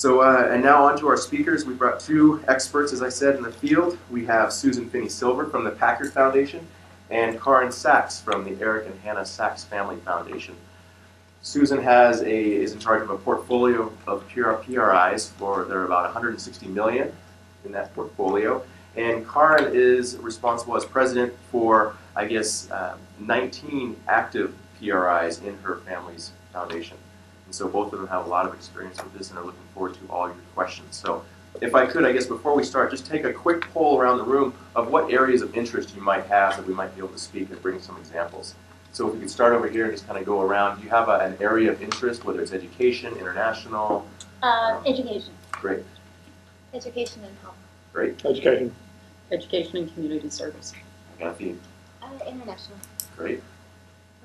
So, and now on to our speakers. We brought two experts, as I said, in the field. We have Susan Phinney Silver from the Packard Foundation and Caryn Sachs from the Erich and Hannah Sachs Family Foundation. Susan is in charge of a portfolio of PRIs there are about 160 million in that portfolio. And Caryn is responsible as president for, 19 active PRIs in her family's foundation. And so both of them have a lot of experience with this and are looking forward to all your questions. So if I could, before we start, just take a quick poll around the room of what areas of interest you might have that we might be able to speak and bring some examples. So if we could start over here and just kind of go around. Do you have an area of interest, whether it's education, international? Education. Great. Education and health. Great. Education. Education and community service. I got a few. International. Great.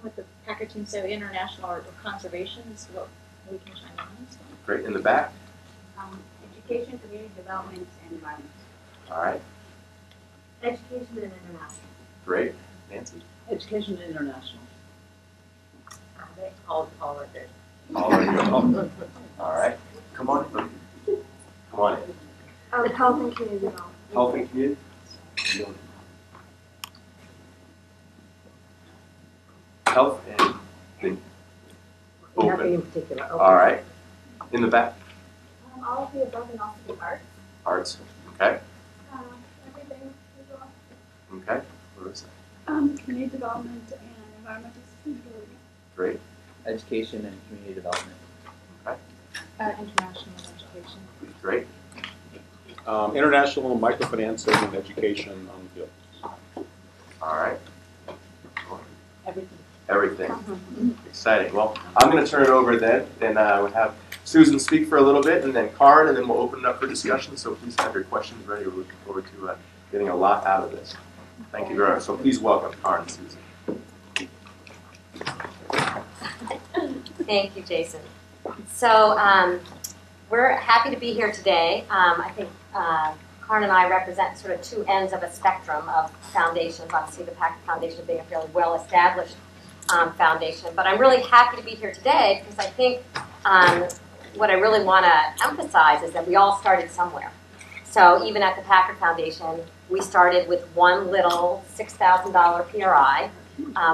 With the Packard team, so international or conservation is what we can chime in on. So. Great. In the back? Education, community development, and environment. All right. Education and international. Great. Nancy? Education and international. All are good. All are good. All right. Come on in. Come on in. Health and community development. Health and community? Health and open. Nothing in particular. Okay. All right. In the back? All of the above and also the arts. Arts. Okay. Everything as well. Okay. What is that? Community development and environmental sustainability. Great. Education and community development. Okay. International education. Great. International microfinancing and education on the field. All right. Everything. Everything. Exciting. Well, I'm going to turn it over then, and we'll have Susan speak for a little bit, and then Caryn, and then we'll open it up for discussion. So please have your questions ready. We're looking forward to getting a lot out of this. Thank you very much. So please welcome Caryn and Susan. Thank you, Jason. So we're happy to be here today. I think Caryn and I represent sort of two ends of a spectrum of foundations. Obviously, the Packard Foundation being a fairly well-established foundation. But I'm really happy to be here today because I think what I really want to emphasize is that we all started somewhere. So even at the Packard Foundation, we started with one little $6,000 PRI.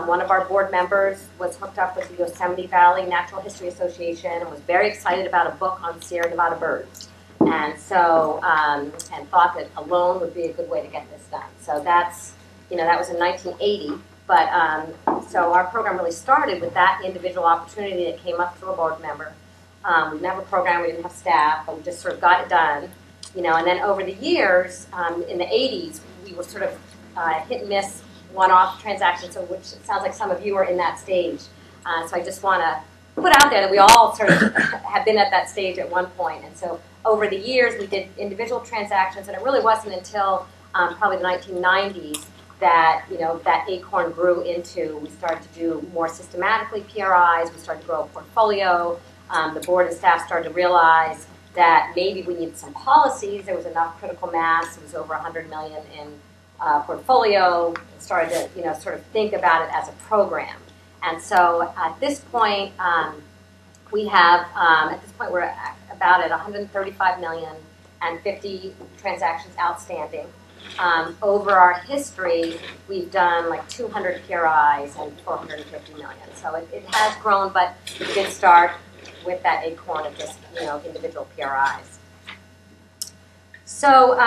One of our board members was hooked up with the Yosemite Valley Natural History Association and was very excited about a book on Sierra Nevada birds. And so, and thought that a loan would be a good way to get this done. So that's, that was in 1980. But so our program really started with that individual opportunity that came up through a board member. We didn't have a program, we didn't have staff, but we just sort of got it done. And then over the years, in the 80s, we were sort of hit and miss one-off transactions, so which it sounds like some of you are in that stage. So I just want to put out there that we all sort of have been at that stage at one point. And so over the years, we did individual transactions, and it really wasn't until probably the 1990s that that acorn grew into. We started to do more systematically PRIs. We started to grow a portfolio. The board and staff started to realize that maybe we needed some policies. There was enough critical mass. It was over 100 million in portfolio. Started to sort of think about it as a program. And so at this point, we have we're about at 135 million and 50 transactions outstanding. Over our history, we've done like 200 PRIs and 450 million. So it has grown, but it did start with that acorn of just individual PRIs. So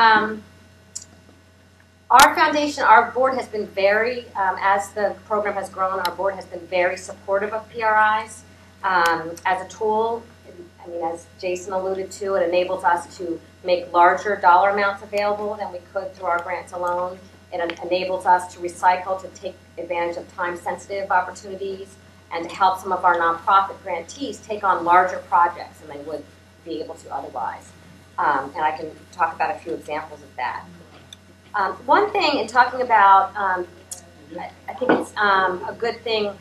our foundation, our board has been very, as the program has grown, our board has been very supportive of PRIs as a tool. I mean, as Jason alluded to, it enables us to make larger dollar amounts available than we could through our grants alone. It enables us to recycle, to take advantage of time-sensitive opportunities, and to help some of our nonprofit grantees take on larger projects than they would be able to otherwise. And I can talk about a few examples of that. One thing in talking about, I think it's a good thing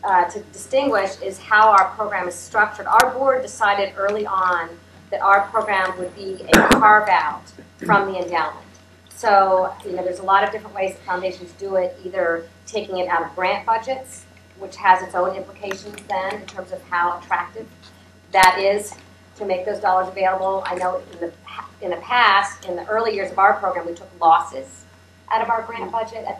to distinguish is how our program is structured. Our board decided early on that our program would be a carve-out from the endowment. So, there's a lot of different ways that foundations do it, either taking it out of grant budgets, which has its own implications then in terms of how attractive that is to make those dollars available. I know in the past, in the early years of our program, we took losses out of our grant budget. At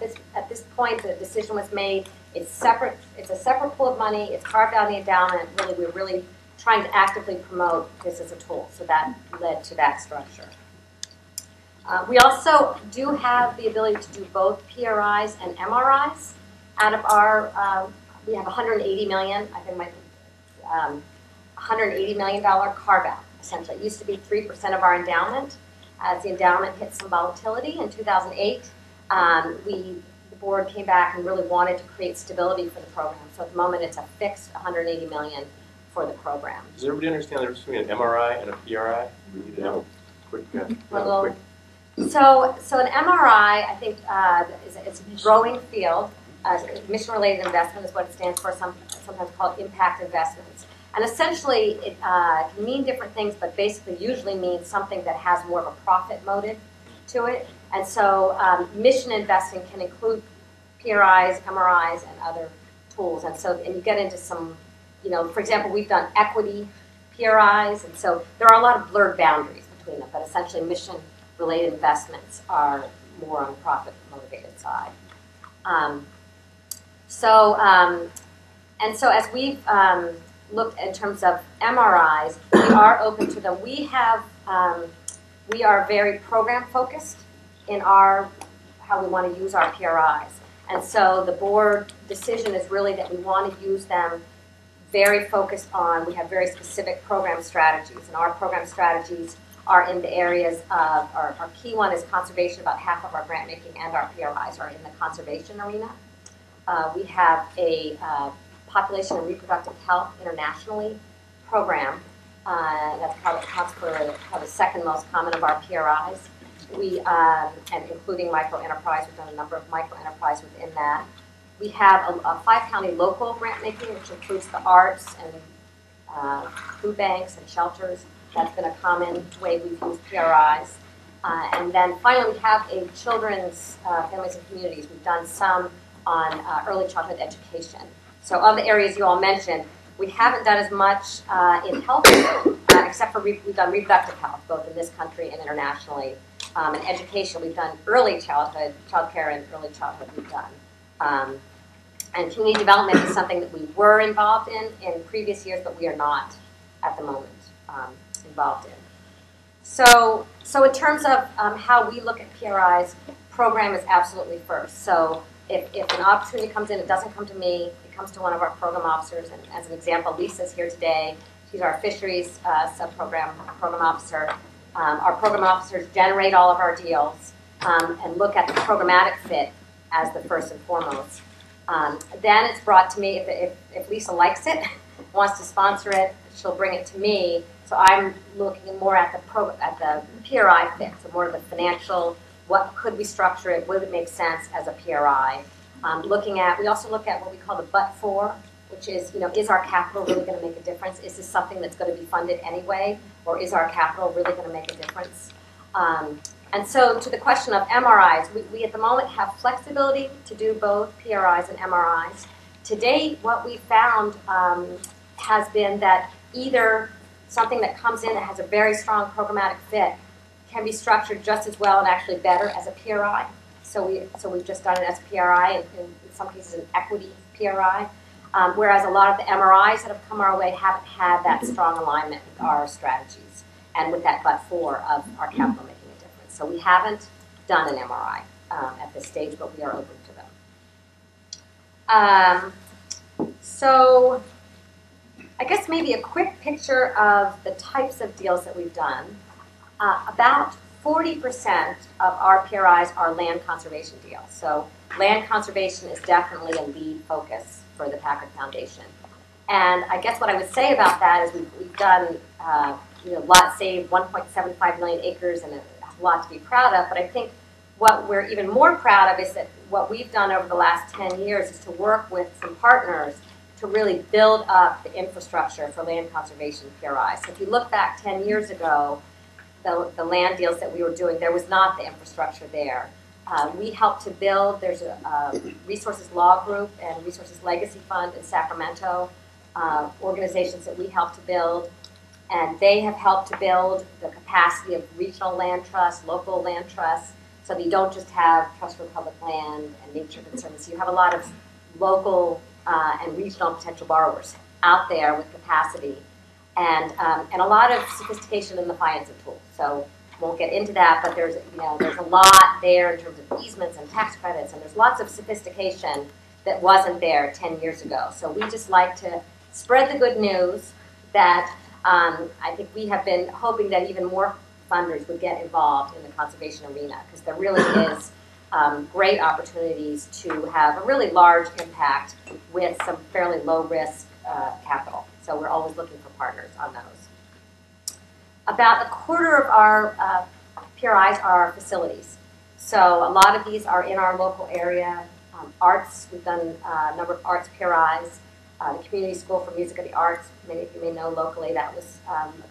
this point, the decision was made. It's separate. It's a separate pool of money. It's carved out in the endowment. Really, we're really trying to actively promote this as a tool. So that led to that structure. We also do have the ability to do both PRIs and MRIs. Out of our, we have $180 million. I think $180 million carve out. Essentially, it used to be 3% of our endowment. As the endowment hit some volatility in 2008, the board came back and really wanted to create stability for the program. So at the moment, it's a fixed $180 million for the program. Does everybody understand the difference between an MRI and a PRI? We need to have a quick, So an MRI, I think, is a growing field. Mission-related investment is what it stands for. Sometimes called impact investments. And essentially, it can mean different things, but basically usually means something that has more of a profit motive to it. And so mission investing can include PRIs, MRIs, and other tools. And so, and you get into some, for example, we've done equity PRIs, and so there are a lot of blurred boundaries between them, but essentially mission-related investments are more on the profit-motivated side. And so as we've looked in terms of MRIs, we are open to them. We are very program-focused in how we want to use our PRIs. And so the board decision is really that we want to use them very focused on, we have very specific program strategies. And our program strategies are in the areas of, our key one is conservation. About half of our grant making and our PRIs are in the conservation arena. We have a population and reproductive health internationally program. That's probably the second most common of our PRIs. And including micro-enterprise, we've done a number of micro-enterprise within that. We have a 5-county local grant making, which includes the arts and food banks and shelters. That's been a common way we've used PRIs. And then finally, we have a children's families and communities. We've done some on early childhood education. So of the areas you all mentioned, we haven't done as much in health, except for we've done reproductive health, both in this country and internationally. In education, we've done early childhood, childcare and early childhood we've done. And community development is something that we were involved in previous years, but we are not at the moment involved in. So in terms of how we look at PRIs, program is absolutely first. So if an opportunity comes in, it doesn't come to me, it comes to one of our program officers. And as an example, Lisa's here today. She's our fisheries program officer. Our program officers generate all of our deals and look at the programmatic fit as the first and foremost. Then it's brought to me, if Lisa likes it, wants to sponsor it, she'll bring it to me. So I'm looking more at the PRI fit, so more of the financial, what could we structure it, would it make sense as a PRI? We also look at what we call the but-for, which is, is our capital really going to make a difference? Is this something that's going to be funded anyway, or is our capital really going to make a difference? And so to the question of MRIs, we at the moment have flexibility to do both PRIs and MRIs. To date, what we found has been that either something that comes in that has a very strong programmatic fit can be structured just as well and actually better as a PRI. So we've just done it as a PRI, and in some cases an equity PRI. Whereas a lot of the MRIs that have come our way haven't had that strong alignment with our strategies and with that but-for of our capital making a difference. So we haven't done an MRI at this stage, but we are open to them. So I guess maybe a quick picture of the types of deals that we've done. About 40% of our PRIs are land conservation deals. So land conservation is definitely a lead focus for the Packard Foundation. And I guess what I would say about that is we've done, saved 1.75 million acres and a lot to be proud of. But I think what we're even more proud of is that what we've done over the last 10 years is to work with some partners to really build up the infrastructure for land conservation PRIs. So if you look back 10 years ago, the land deals that we were doing, there was not the infrastructure there. We helped to build, there's a Resources Law Group and Resources Legacy Fund in Sacramento, organizations that we helped to build. And they have helped to build the capacity of regional land trusts, local land trusts, so that you don't just have trust for public land and nature conservancy. You have a lot of local and regional potential borrowers out there with capacity, and a lot of sophistication in the financing tools. So won't get into that, but there's a lot there in terms of easements and tax credits, and there's lots of sophistication that wasn't there 10 years ago. So we just like to spread the good news that I think we have been hoping that even more funders would get involved in the conservation arena, because there really is great opportunities to have a really large impact with some fairly low risk capital. So we're always looking for partners on those. About a quarter of our PRIs are facilities. So a lot of these are in our local area. Arts, we've done a number of arts PRIs. The Community School for Music and the Arts, many of you may know locally, that was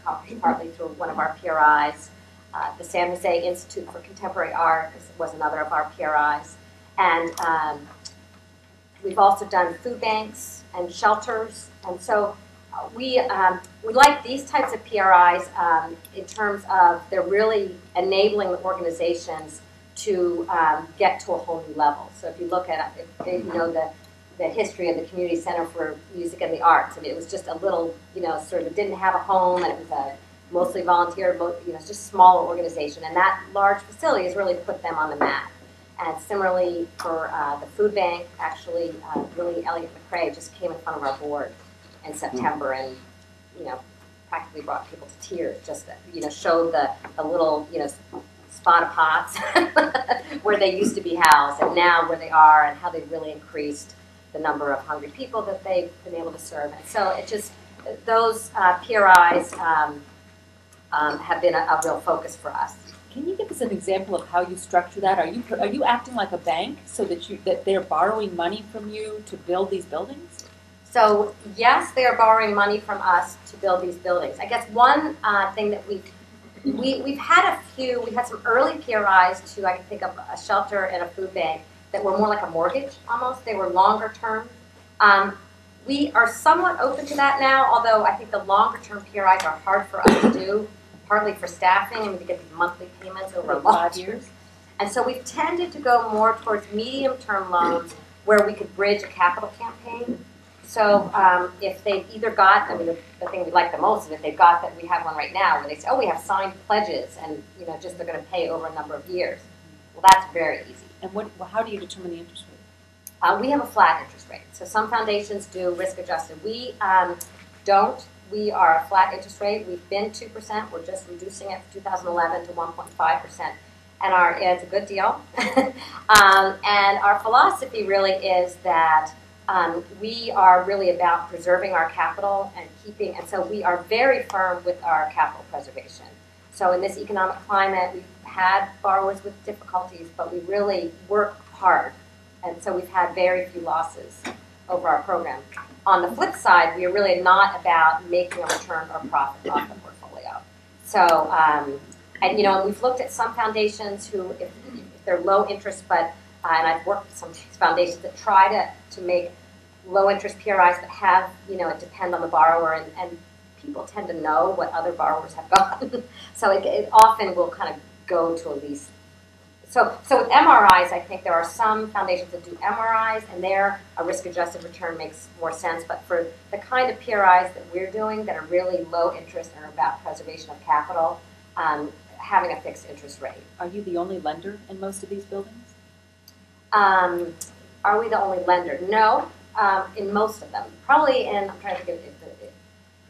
accomplished partly through one of our PRIs. The San Jose Institute for Contemporary Art was another of our PRIs. And we've also done food banks and shelters. And so we like these types of PRIs in terms of they're really enabling the organizations to get to a whole new level. So if you look at, if you know the history of the Community Center for Music and the Arts, I mean, it was just a little, sort of, it didn't have a home, and it was a mostly volunteer, it's just a smaller organization, and that large facility has really put them on the map. And similarly for the food bank, actually, really Elliot McRae just came in front of our board in September and, practically brought people to tears, just, showed the little, spot of pots where they used to be housed, and now where they are, and how they've really increased the number of hungry people that they've been able to serve. And so it just, those PRIs have been a real focus for us. Can you give us an example of how you structure that? Are you acting like a bank so that they're borrowing money from you to build these buildings? So yes, they are borrowing money from us to build these buildings. I guess one thing that we've had a few. We had some early PRIs to, I can think of a shelter and a food bank that were more like a mortgage almost. They were longer term. We are somewhat open to that now, although I think the longer term PRIs are hard for us to do, partly for staffing, and we get these monthly payments over a lot of years. And so we've tended to go more towards medium term loans where we could bridge a capital campaign. So if they've either got, the thing we like the most is if they've got, that we have one right now where they say, oh, we have signed pledges, and just they're going to pay over a number of years. Well, that's very easy. And how do you determine the interest rate? We have a flat interest rate. So some foundations do risk adjusted. We don't. We are a flat interest rate. We've been 2%. We're just reducing it from 2011 to 1.5%. And it's a good deal. And our philosophy really is that we are really about preserving our capital and keeping, and so we are very firm with our capital preservation. So in this economic climate, we've had borrowers with difficulties, but we really work hard. And so we've had very few losses over our program. On the flip side, we are really not about making a return or profit off the portfolio. So, and we've looked at some foundations who, if they're low interest, but, and I've worked with some foundations that try to make low interest PRIs that have, it depend on the borrower, and people tend to know what other borrowers have gotten. So it often will kind of go to a lease. So with MRIs, I think there are some foundations that do MRIs, and there a risk-adjusted return makes more sense. But for the kind of PRIs that we're doing that are really low interest and are about preservation of capital, having a fixed interest rate. Are you the only lender in most of these buildings? Are we the only lender? No, in most of them. Probably in, I'm trying to think of it.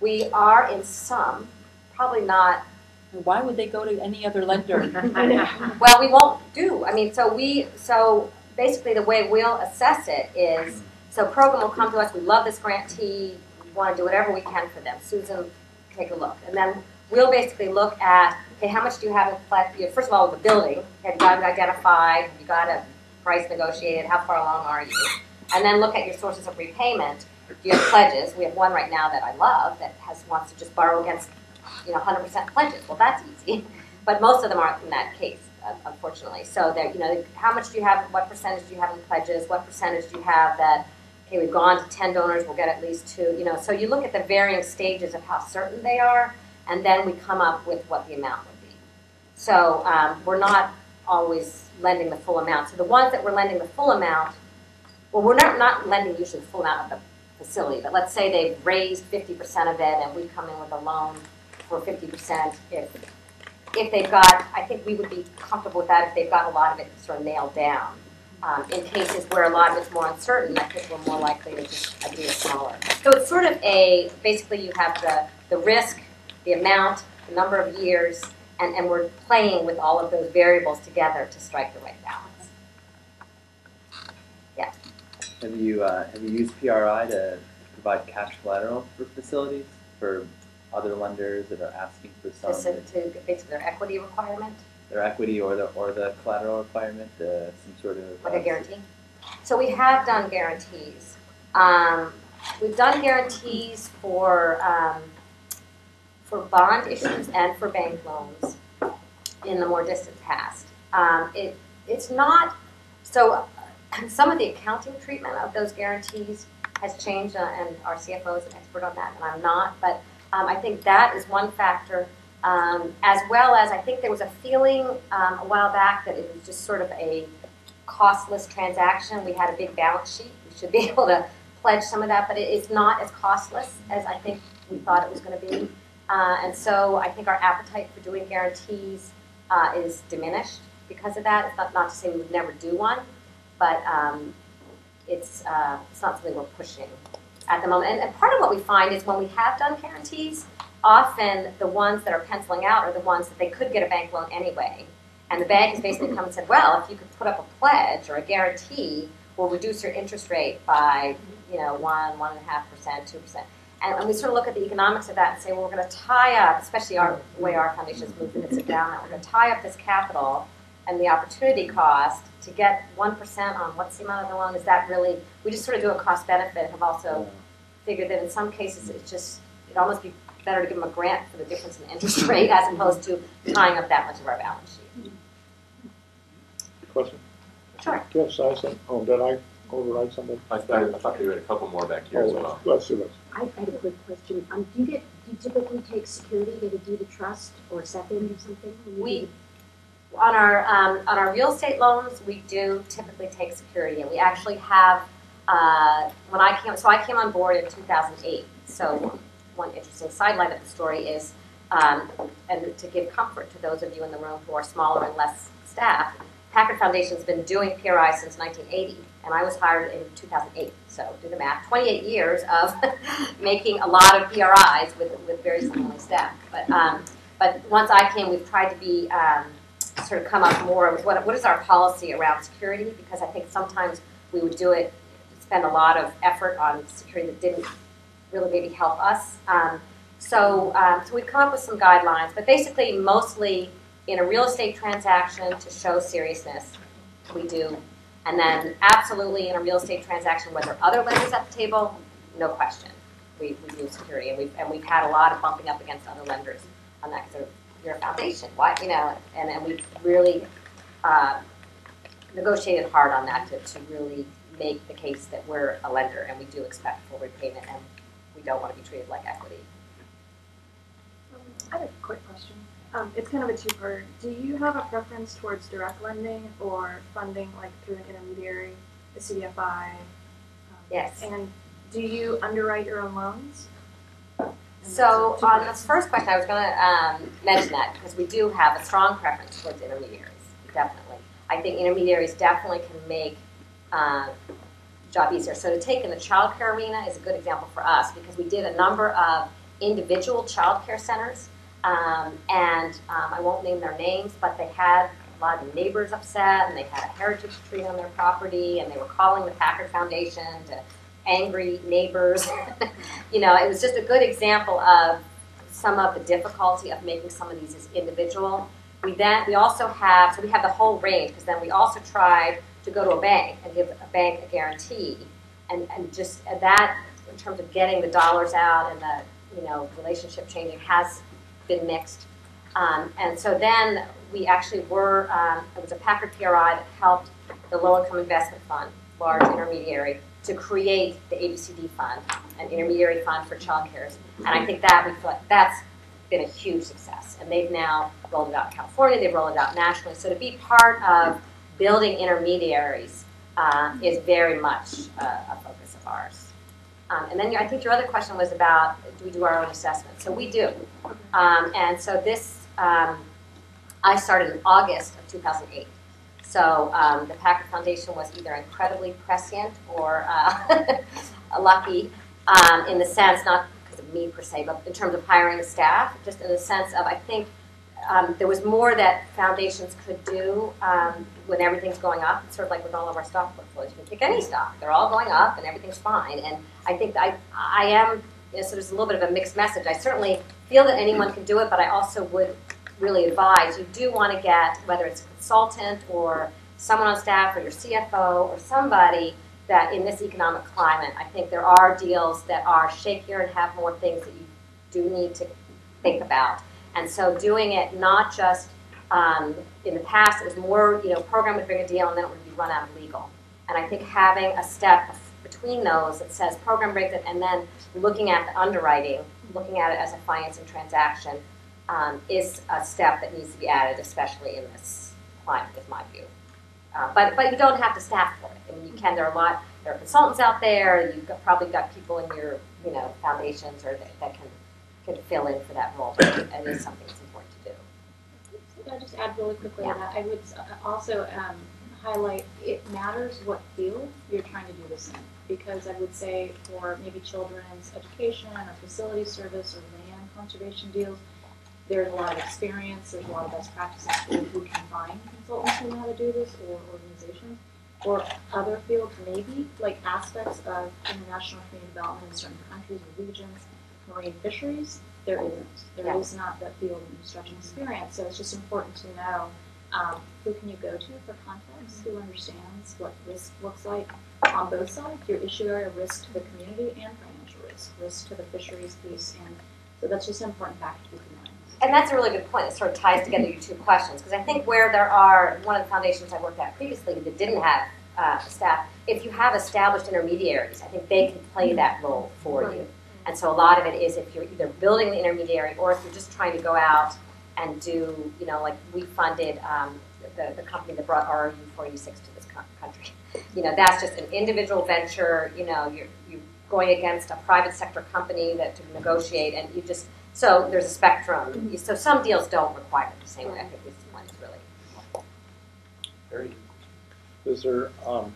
We are in some, probably not. Why would they go to any other lender? I know. Well, we won't do. I mean, so basically the way we'll assess it is, so program will come to us, we love this grantee, we want to do whatever we can for them. Susan, take a look. And then we'll basically look at, okay, how much do you have in pledge? First of all, the building, have you got it identified? Have you got a price negotiated? How far along are you? And then look at your sources of repayment. Do you have pledges? We have one right now that I love that wants to just borrow against 100% pledges. Well, that's easy, but most of them aren't in that case, unfortunately. So that how much do you have? What percentage do you have in pledges? What percentage do you have that? Okay, we've gone to 10 donors. We'll get at least 2. So you look at the varying stages of how certain they are, and then we come up with what the amount would be. So we're not always lending the full amount. So the ones that we're lending the full amount, well, we're not lending usually the full amount of the facility, but let's say they've raised 50% of it and we come in with a loan for 50%. If they've got, I think we would be comfortable with that if they've got a lot of it sort of nailed down. In cases where a lot of it's more uncertain, I think we're more likely to just do it smaller. So it's sort of basically you have the risk, the amount, the number of years, and we're playing with all of those variables together to strike the right balance. Yeah. Have you used PRI to provide cash collateral for facilities for other lenders that are asking for some To basically their equity requirement? their equity or the collateral requirement, some sort of Like a guarantee? So we have done guarantees. We've done guarantees for bond issues and for bank loans in the more distant past. It's not, so some of the accounting treatment of those guarantees has changed, and our CFO is an expert on that, and I'm not, but I think that is one factor. As well as I think there was a feeling a while back that it was just sort of a costless transaction. We had a big balance sheet. We should be able to pledge some of that, but it is not as costless as I think we thought it was going to be. And so I think our appetite for doing guarantees is diminished because of that. It's not to say we would never do one, but it's not something we're pushing at the moment. And part of what we find is when we have done guarantees, often the ones that are penciling out are the ones that they could get a bank loan anyway. And the bank has basically come and said, well, if you could put up a pledge or a guarantee, we'll reduce your interest rate by 1.5%, 2%. And we sort of look at the economics of that and say, well, we're going to tie up, especially the way our foundation is moving it down, that we're going to tie up this capital and the opportunity cost to get 1% on what's the amount of the loan. Is that really, we just sort of do a cost benefit and have also figured that in some cases it'd almost be better to give them a grant for the difference in interest rate as opposed to tying up that much of our balance sheet. Question? Sure. Do you have size? Oh, did I override something? I thought you had a couple more back here as well. Let's do this. I had a quick question. Do you typically take security to do the trust or second or something? On our real estate loans, we do typically take security, and we actually have I came on board in 2008. So one interesting sideline of the story is, and to give comfort to those of you in the room who are smaller and less staffed, Packard Foundation has been doing PRI since 1980, and I was hired in 2008. So do the math, 28 years of making a lot of PRIs with very similarly staffed. But once I came, we've tried to be sort of come up more with what is our policy around security, because I think sometimes we would spend a lot of effort on security that didn't really maybe help us. So we've come up with some guidelines, but basically mostly in a real estate transaction to show seriousness, we do. And then absolutely in a real estate transaction where there are other lenders at the table, no question, we do security. And we've had a lot of bumping up against other lenders on that because you're a foundation. Why, and we really negotiated hard on that to really make the case that we're a lender and we do expect full repayment and we don't want to be treated like equity. I have a quick question. It's kind of a two-part. Do you have a preference towards direct lending or funding like through an intermediary, a CDFI? Yes. And do you underwrite your own loans? So on this first question, I was going to mention that because we do have a strong preference towards intermediaries, definitely. I think intermediaries definitely can make job easier. So to take in the childcare arena is a good example for us because we did a number of individual childcare centers, and I won't name their names, but they had a lot of neighbors upset, and they had a heritage tree on their property, and they were calling the Packard Foundation to angry neighbors. It was just a good example of some of the difficulty of making some of these as individual. We also have, so we have the whole range, because then we also tried to go to a bank and give a bank a guarantee, and just that in terms of getting the dollars out and the relationship changing has been mixed. And so then we actually it was a Packard PRI that helped the Low Income Investment Fund, large intermediary, to create the ABCD fund, an intermediary fund for child cares. And I think that we feel like that's been a huge success. And they've now rolled it out in California, they've rolled it out nationally. So to be part of building intermediaries is very much a focus of ours. And then I think your other question was about, do we do our own assessment? So we do. And so this, I started in August of 2008. So the Packard Foundation was either incredibly prescient or lucky in the sense, not because of me per se, but in terms of hiring staff, just in the sense of, I think there was more that foundations could do when everything's going up. It's sort of like with all of our stock portfolios. You can pick any stock. They're all going up and everything's fine. And I think I am, so there's a little bit of a mixed message. I certainly feel that anyone can do it, but I also would really advise you do want to get, whether it's a consultant or someone on staff or your CFO or somebody that in this economic climate, I think there are deals that are shakier and have more things that you do need to think about. And so doing it not just in the past, it was more, program would bring a deal and then it would be run out of legal. And I think having a step between those that says program brings it and then looking at the underwriting, looking at it as a financing transaction, is a step that needs to be added, especially in this climate, is my view. But you don't have to staff for it. I mean, you can. There are consultants out there. You've probably got people in your foundations or that can fill in for that role. But it is something that's important to do. Can I just add really quickly Yeah. to that? I would also highlight it matters what field you're trying to do this in, because I would say for maybe children's education or facility service or land conservation deals, there's a lot of experience, there's a lot of best practices who can find consultants who know how to do this, or organizations. Or other fields, maybe, like aspects of international community development in certain countries or regions, marine fisheries, there isn't. There is not that field of instruction experience, so it's just important to know who can you go to for context, who understands what risk looks like on both sides, your issue area, risk to the community, and financial risk to the fisheries piece, and so that's just an important factor to keep in mind. And that's a really good point. It sort of ties together your two questions. Because I think where there are, one of the foundations I worked at previously that didn't have staff, if you have established intermediaries, I think they can play that role for you. And so a lot of it is if you're either building the intermediary or if you're just trying to go out and do, like we funded the company that brought RU 46 to this country. That's just an individual venture. You're going against a private sector company to negotiate, and you just, so there's a spectrum. So some deals don't require it the same way. I think this one is really. Very. Is there, do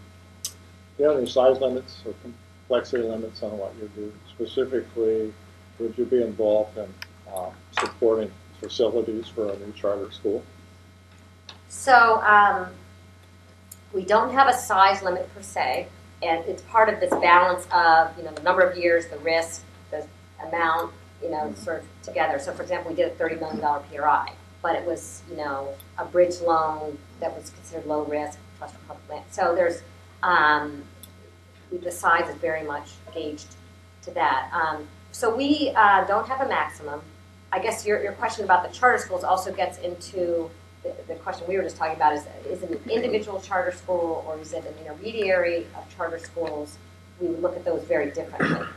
you have any size limits or complexity limits on what you do? Specifically, would you be involved in supporting facilities for a new charter school? So we don't have a size limit per se, and it's part of this balance of the number of years, the risk, the amount, sort of together. So for example, we did a $30 million PRI, but it was a bridge loan that was considered low risk, trust for public land. So there's the size is very much gauged to that. So we don't have a maximum. I guess your question about the charter schools also gets into the question we were just talking about is it an individual charter school or is it an intermediary of charter schools? We would look at those very differently.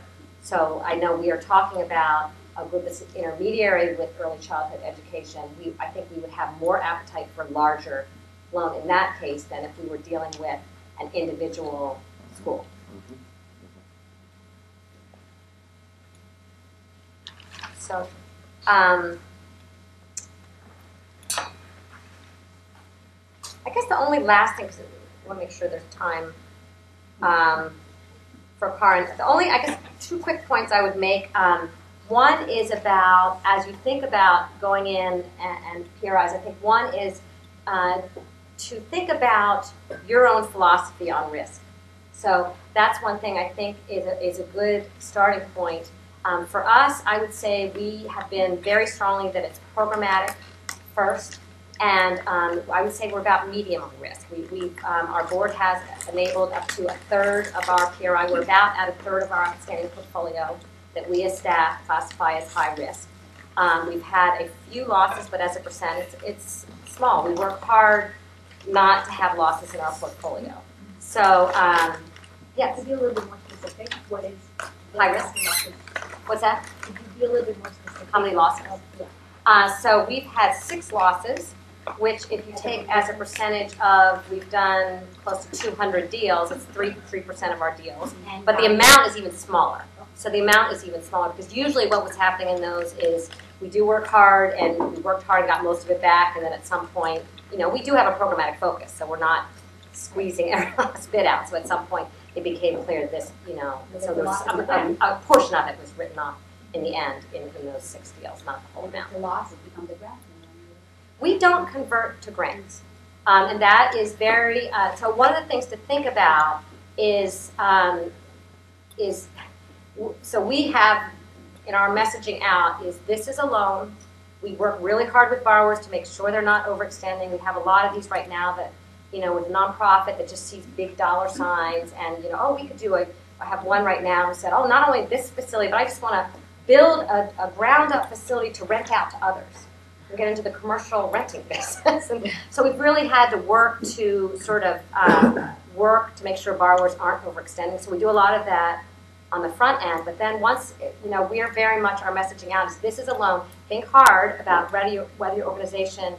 So I know we are talking about a group that's intermediary with early childhood education. I think we would have more appetite for larger loan in that case than if we were dealing with an individual school. So, I guess the only last thing, because I want to make sure there's time for Caryn. I guess, two quick points I would make. One is about, as you think about going in and PRIs, I think one is to think about your own philosophy on risk. So that's one thing I think is a good starting point. For us, I would say we have been very strongly that it's programmatic first, and I would say we're about medium risk. Our board has enabled up to a third of our PRI. We're about at a third of our outstanding portfolio that we as staff classify as high risk. We've had a few losses, but as a percent, it's small. We work hard not to have losses in our portfolio. So, yes. Could you be a little bit more specific? What is high risk? What's that? Could you Be a little bit more specific. How many losses? Yeah. So we've had 6 losses, which if you take as a percentage of, we've done close to 200 deals, it's 3% of our deals. But the amount is even smaller. So the amount is even smaller because usually what was happening in those is we do work hard and we worked hard and got most of it back, and then at some point, you know, we do have a programmatic focus, so we're not squeezing every last bit out. So at some point it became clear that this, you know, so there was a portion of it was written off in the end in those 6 deals, not the whole amount. The losses become the grant. We don't convert to grants. And that is very, so one of the things to think about is so we have, in our messaging out, is this is a loan. We work really hard with borrowers to make sure they're not overextending. We have a lot of these right now that, you know, with a nonprofit that just sees big dollar signs and, you know, oh, we could do I have one right now who said, oh, not only this facility, but I just want to build a ground-up facility to rent out to others. And get into the commercial renting business. And so we've really had to work to sort of work to make sure borrowers aren't overextending. So we do a lot of that on the front end. But then once, you know, we are very much, our messaging out is this is a loan. Think hard about whether your organization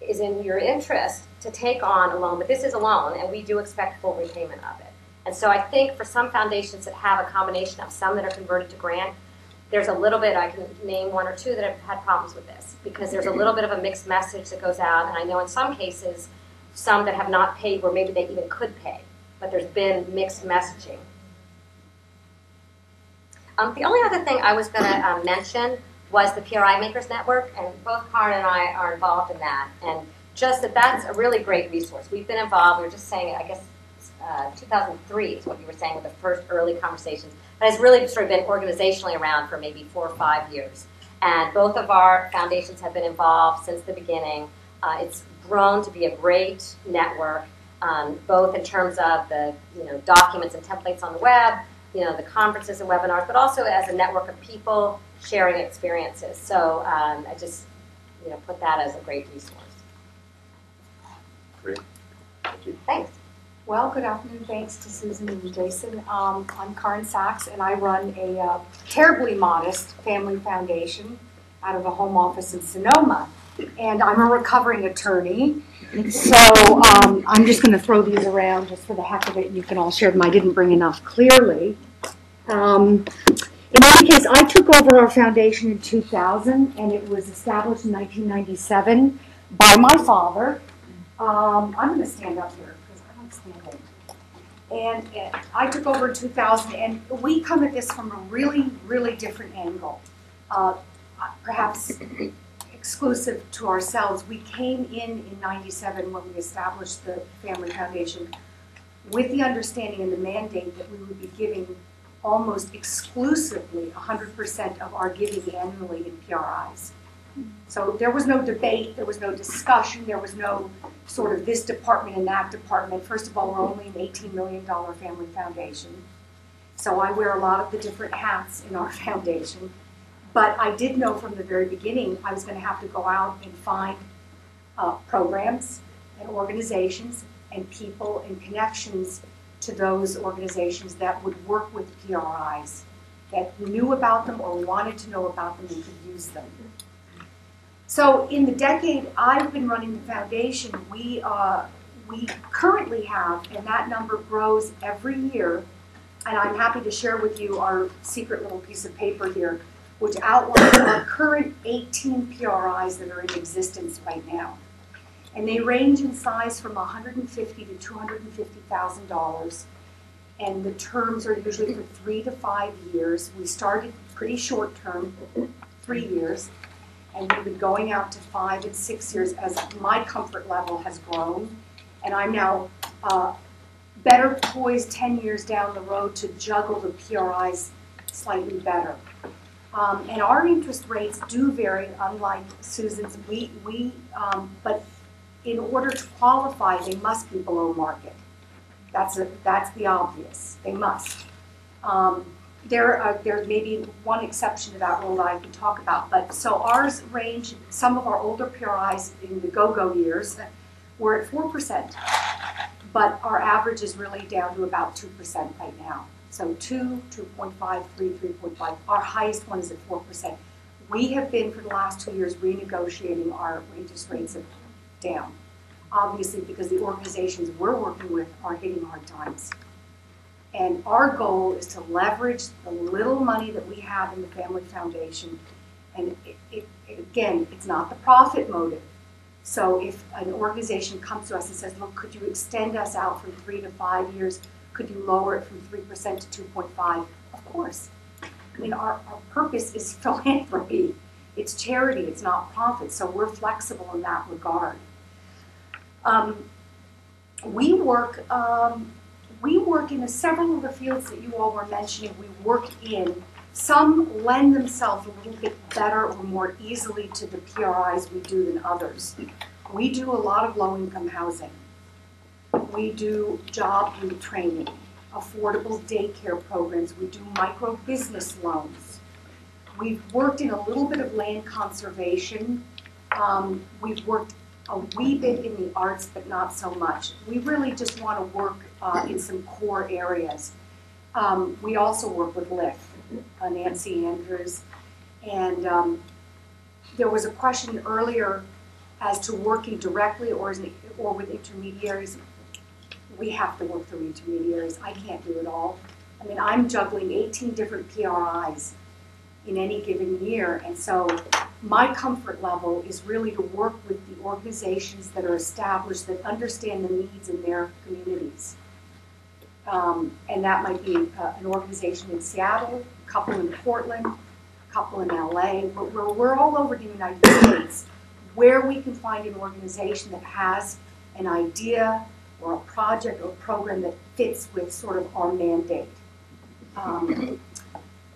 is in your interest to take on a loan. But this is a loan, and we do expect full repayment of it. And so I think for some foundations that have a combination of some that are converted to grant, there's a little bit, I can name 1 or 2 that have had problems with this because there's a little bit of a mixed message that goes out. And I know in some cases, some that have not paid where maybe they even could pay, but there's been mixed messaging. The only other thing I was going to mention was the PRI Makers Network, and both Caryn and I are involved in that. And just that's a really great resource. We've been involved, we were just saying, I guess 2003 is what you were saying with the first early conversations. But it's really sort of been organizationally around for maybe 4 or 5 years. And both of our foundations have been involved since the beginning. It's grown to be a great network, both in terms of the documents and templates on the web, the conferences and webinars, but also as a network of people sharing experiences. So I just put that as a great resource. Great. Thank you. Thanks. Well, good afternoon. Thanks to Susan and Jason. I'm Caryn Sachs, and I run a terribly modest family foundation out of a home office in Sonoma. And I'm a recovering attorney. So I'm just going to throw these around just for the heck of it, and you can all share them. I didn't bring enough clearly. In any case, I took over our foundation in 2000, and it was established in 1997 by my father. I'm going to stand up here. And I took over in 2000, and we come at this from a really, really different angle, perhaps exclusive to ourselves. We came in 97 when we established the Family Foundation with the understanding and the mandate that we would be giving almost exclusively 100% of our giving annually in PRIs. So there was no debate, there was no discussion, there was no sort of this department and that department. First of all, we're only an $18 million family foundation. So I wear a lot of the different hats in our foundation. But I did know from the very beginning I was going to have to go out and find programs and organizations and people and connections to those organizations that would work with PRIs, that knew about them or wanted to know about them and could use them. So in the decade I've been running the foundation, we currently have, and that number grows every year, and I'm happy to share with you our secret little piece of paper here, which outlines our current 18 PRIs that are in existence right now. And they range in size from $150,000 to $250,000. And the terms are usually for 3 to 5 years. We started pretty short term, 3 years. And we've been going out to 5 and 6 years as my comfort level has grown. And I'm now better poised 10 years down the road to juggle the PRIs slightly better. And our interest rates do vary, unlike Susan's. But in order to qualify, they must be below market. That's the obvious. They must. There may be one exception to that rule that I can talk about. But so ours range. Some of our older PRIs in the go-go years were at 4%, but our average is really down to about 2% right now. So 2, 2.5, 3, 3.5. Our highest one is at 4%. We have been, for the last 2 years, renegotiating our interest rates down. Obviously, because the organizations we're working with are hitting hard times. And our goal is to leverage the little money that we have in the Family Foundation. And again, it's not the profit motive. So if an organization comes to us and says, look, could you extend us out from 3 to 5 years? Could you lower it from 3% to 2.5? Of course. I mean, our purpose is philanthropy. It's charity, it's not profit. So we're flexible in that regard. We work in several of the fields that you all were mentioning. We work in. Some lend themselves a little bit better or more easily to the PRIs we do than others. We do a lot of low-income housing. We do job retraining, affordable daycare programs. We do micro-business loans. We've worked in a little bit of land conservation. We've worked a wee bit in the arts, but not so much. We really just want to work in some core areas. We also work with LIF, Nancy Andrews. And there was a question earlier as to working directly or with intermediaries. We have to work through intermediaries. I can't do it all. I mean, I'm juggling 18 different PRIs in any given year. And so my comfort level is really to work with the organizations that are established, that understand the needs in their communities. And that might be an organization in Seattle, a couple in Portland, a couple in LA. We're all over the United States where we can find an organization that has an idea or a project or program that fits with sort of our mandate.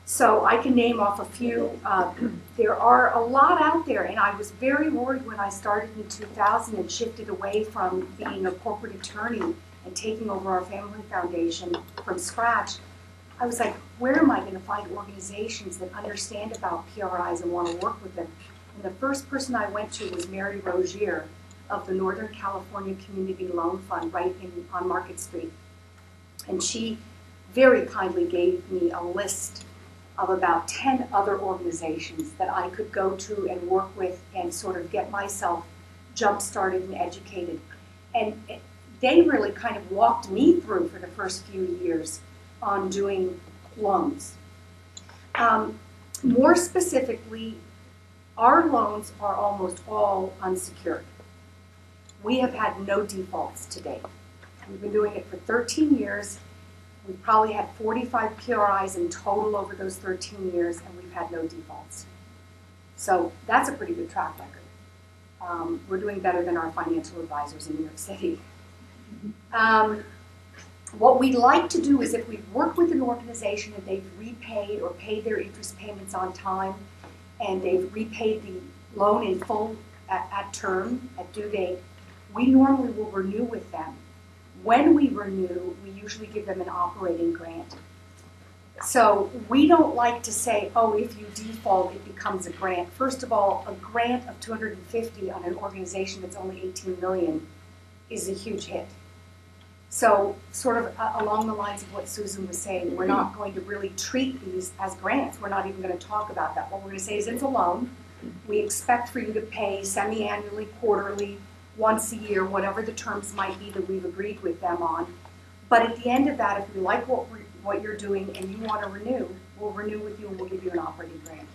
So I can name off a few. There are a lot out there, and I was very worried when I started in 2000 and shifted away from being a corporate attorney and taking over our Family Foundation from scratch. I was like, where am I going to find organizations that understand about PRIs and want to work with them? And the first person I went to was Mary Rogier of the Northern California Community Loan Fund right on Market Street. And she very kindly gave me a list of about 10 other organizations that I could go to and work with and sort of get myself jump-started and educated. And they really kind of walked me through for the first few years on doing loans. More specifically, our loans are almost all unsecured. We have had no defaults to date. We've been doing it for 13 years. We've probably had 45 PRIs in total over those 13 years, and we've had no defaults. So that's a pretty good track record. We're doing better than our financial advisors in New York City. What we'd like to do is if we work with an organization and they've repaid or paid their interest payments on time, and they've repaid the loan in full at term, at due date, we normally will renew with them. When we renew, we usually give them an operating grant. So we don't like to say, oh, if you default, it becomes a grant. First of all, a grant of $250 on an organization that's only $18 million is a huge hit. So sort of along the lines of what Susan was saying, we're not going to really treat these as grants. We're not even going to talk about that. What we're going to say is it's a loan. We expect for you to pay semi-annually, quarterly, once a year, whatever the terms might be that we've agreed with them on. But at the end of that, if we like what you're doing and you want to renew, we'll renew with you and we'll give you an operating grant.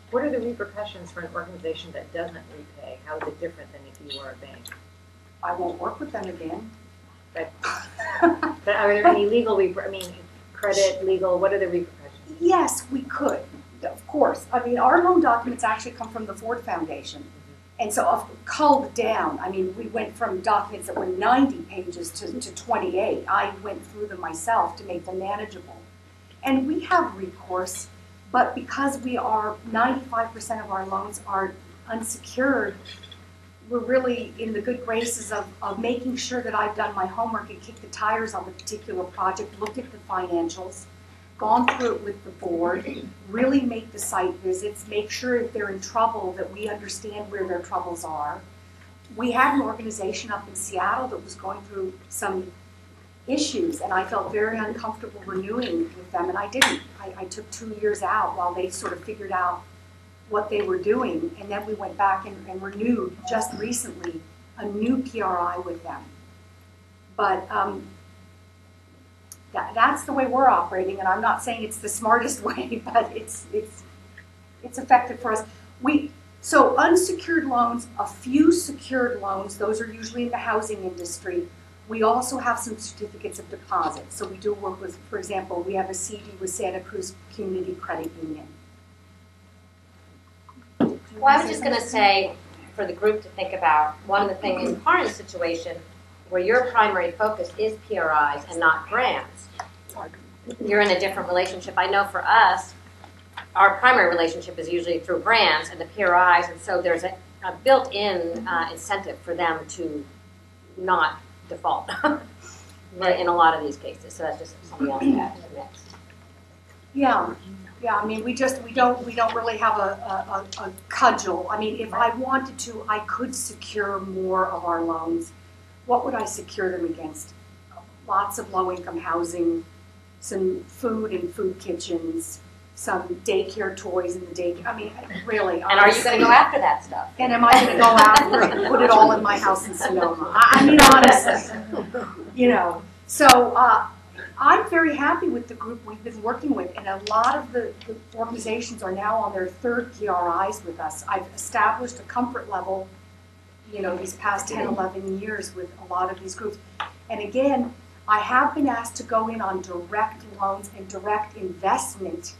What are the repercussions for an organization that doesn't repay? How is it different than if you were a bank? I won't work with them again. But are there any legal, credit, legal, what are the repercussions? Yes, we could, of course. I mean, our loan documents actually come from the Ford Foundation. And so culled down, I mean, we went from documents that were 90 pages to 28. I went through them myself to make them manageable. And we have recourse, but because we are 95% of our loans are unsecured, we're really in the good graces of making sure that I've done my homework and kicked the tires on the particular project, looked at the financials, gone through it with the board, really make the site visits, make sure if they're in trouble that we understand where their troubles are. We had an organization up in Seattle that was going through some issues, and I felt very uncomfortable renewing with them, and I didn't. I took 2 years out while they sort of figured out what they were doing, and then we went back and renewed just recently a new PRI with them. But that's the way we're operating, and I'm not saying it's the smartest way, but it's effective for us. So unsecured loans, a few secured loans, those are usually in the housing industry. We also have some certificates of deposit. So we do work with, for example, we have a CD with Santa Cruz Community Credit Union. Well, I was just going to say, for the group to think about, one of the things in Caryn's situation, where your primary focus is PRIs and not grants, you're in a different relationship. I know for us, our primary relationship is usually through grants and the PRIs, and so there's a built-in incentive for them to not default in a lot of these cases. So that's just something else to add to the mix. Yeah. I mean, we don't really have a cudgel. I mean, if I wanted to, I could secure more of our loans. What would I secure them against? Lots of low-income housing, some food and food kitchens, some daycare toys in the daycare. I mean, really. And are you going to go after that stuff? And am I going to go after it and put it all in my house in Sonoma? I mean, honestly, you know. So I'm very happy with the group we've been working with, and a lot of the organizations are now on their third PRIs with us. I've established a comfort level, you know, these past 10, 11 years with a lot of these groups. And again, I have been asked to go in on direct loans and direct investment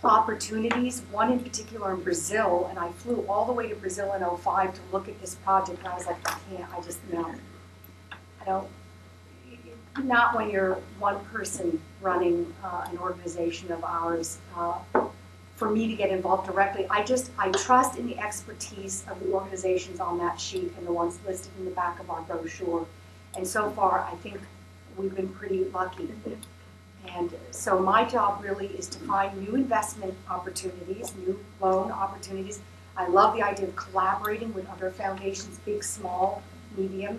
opportunities, one in particular in Brazil, and I flew all the way to Brazil in 2005 to look at this project, and I was like, I can't, I just, no. I don't, not when you're one person running an organization of ours. For me to get involved directly, I trust in the expertise of the organizations on that sheet and the ones listed in the back of our brochure. And so far, I think we've been pretty lucky. And so my job really is to find new investment opportunities, new loan opportunities. I love the idea of collaborating with other foundations, big, small, medium,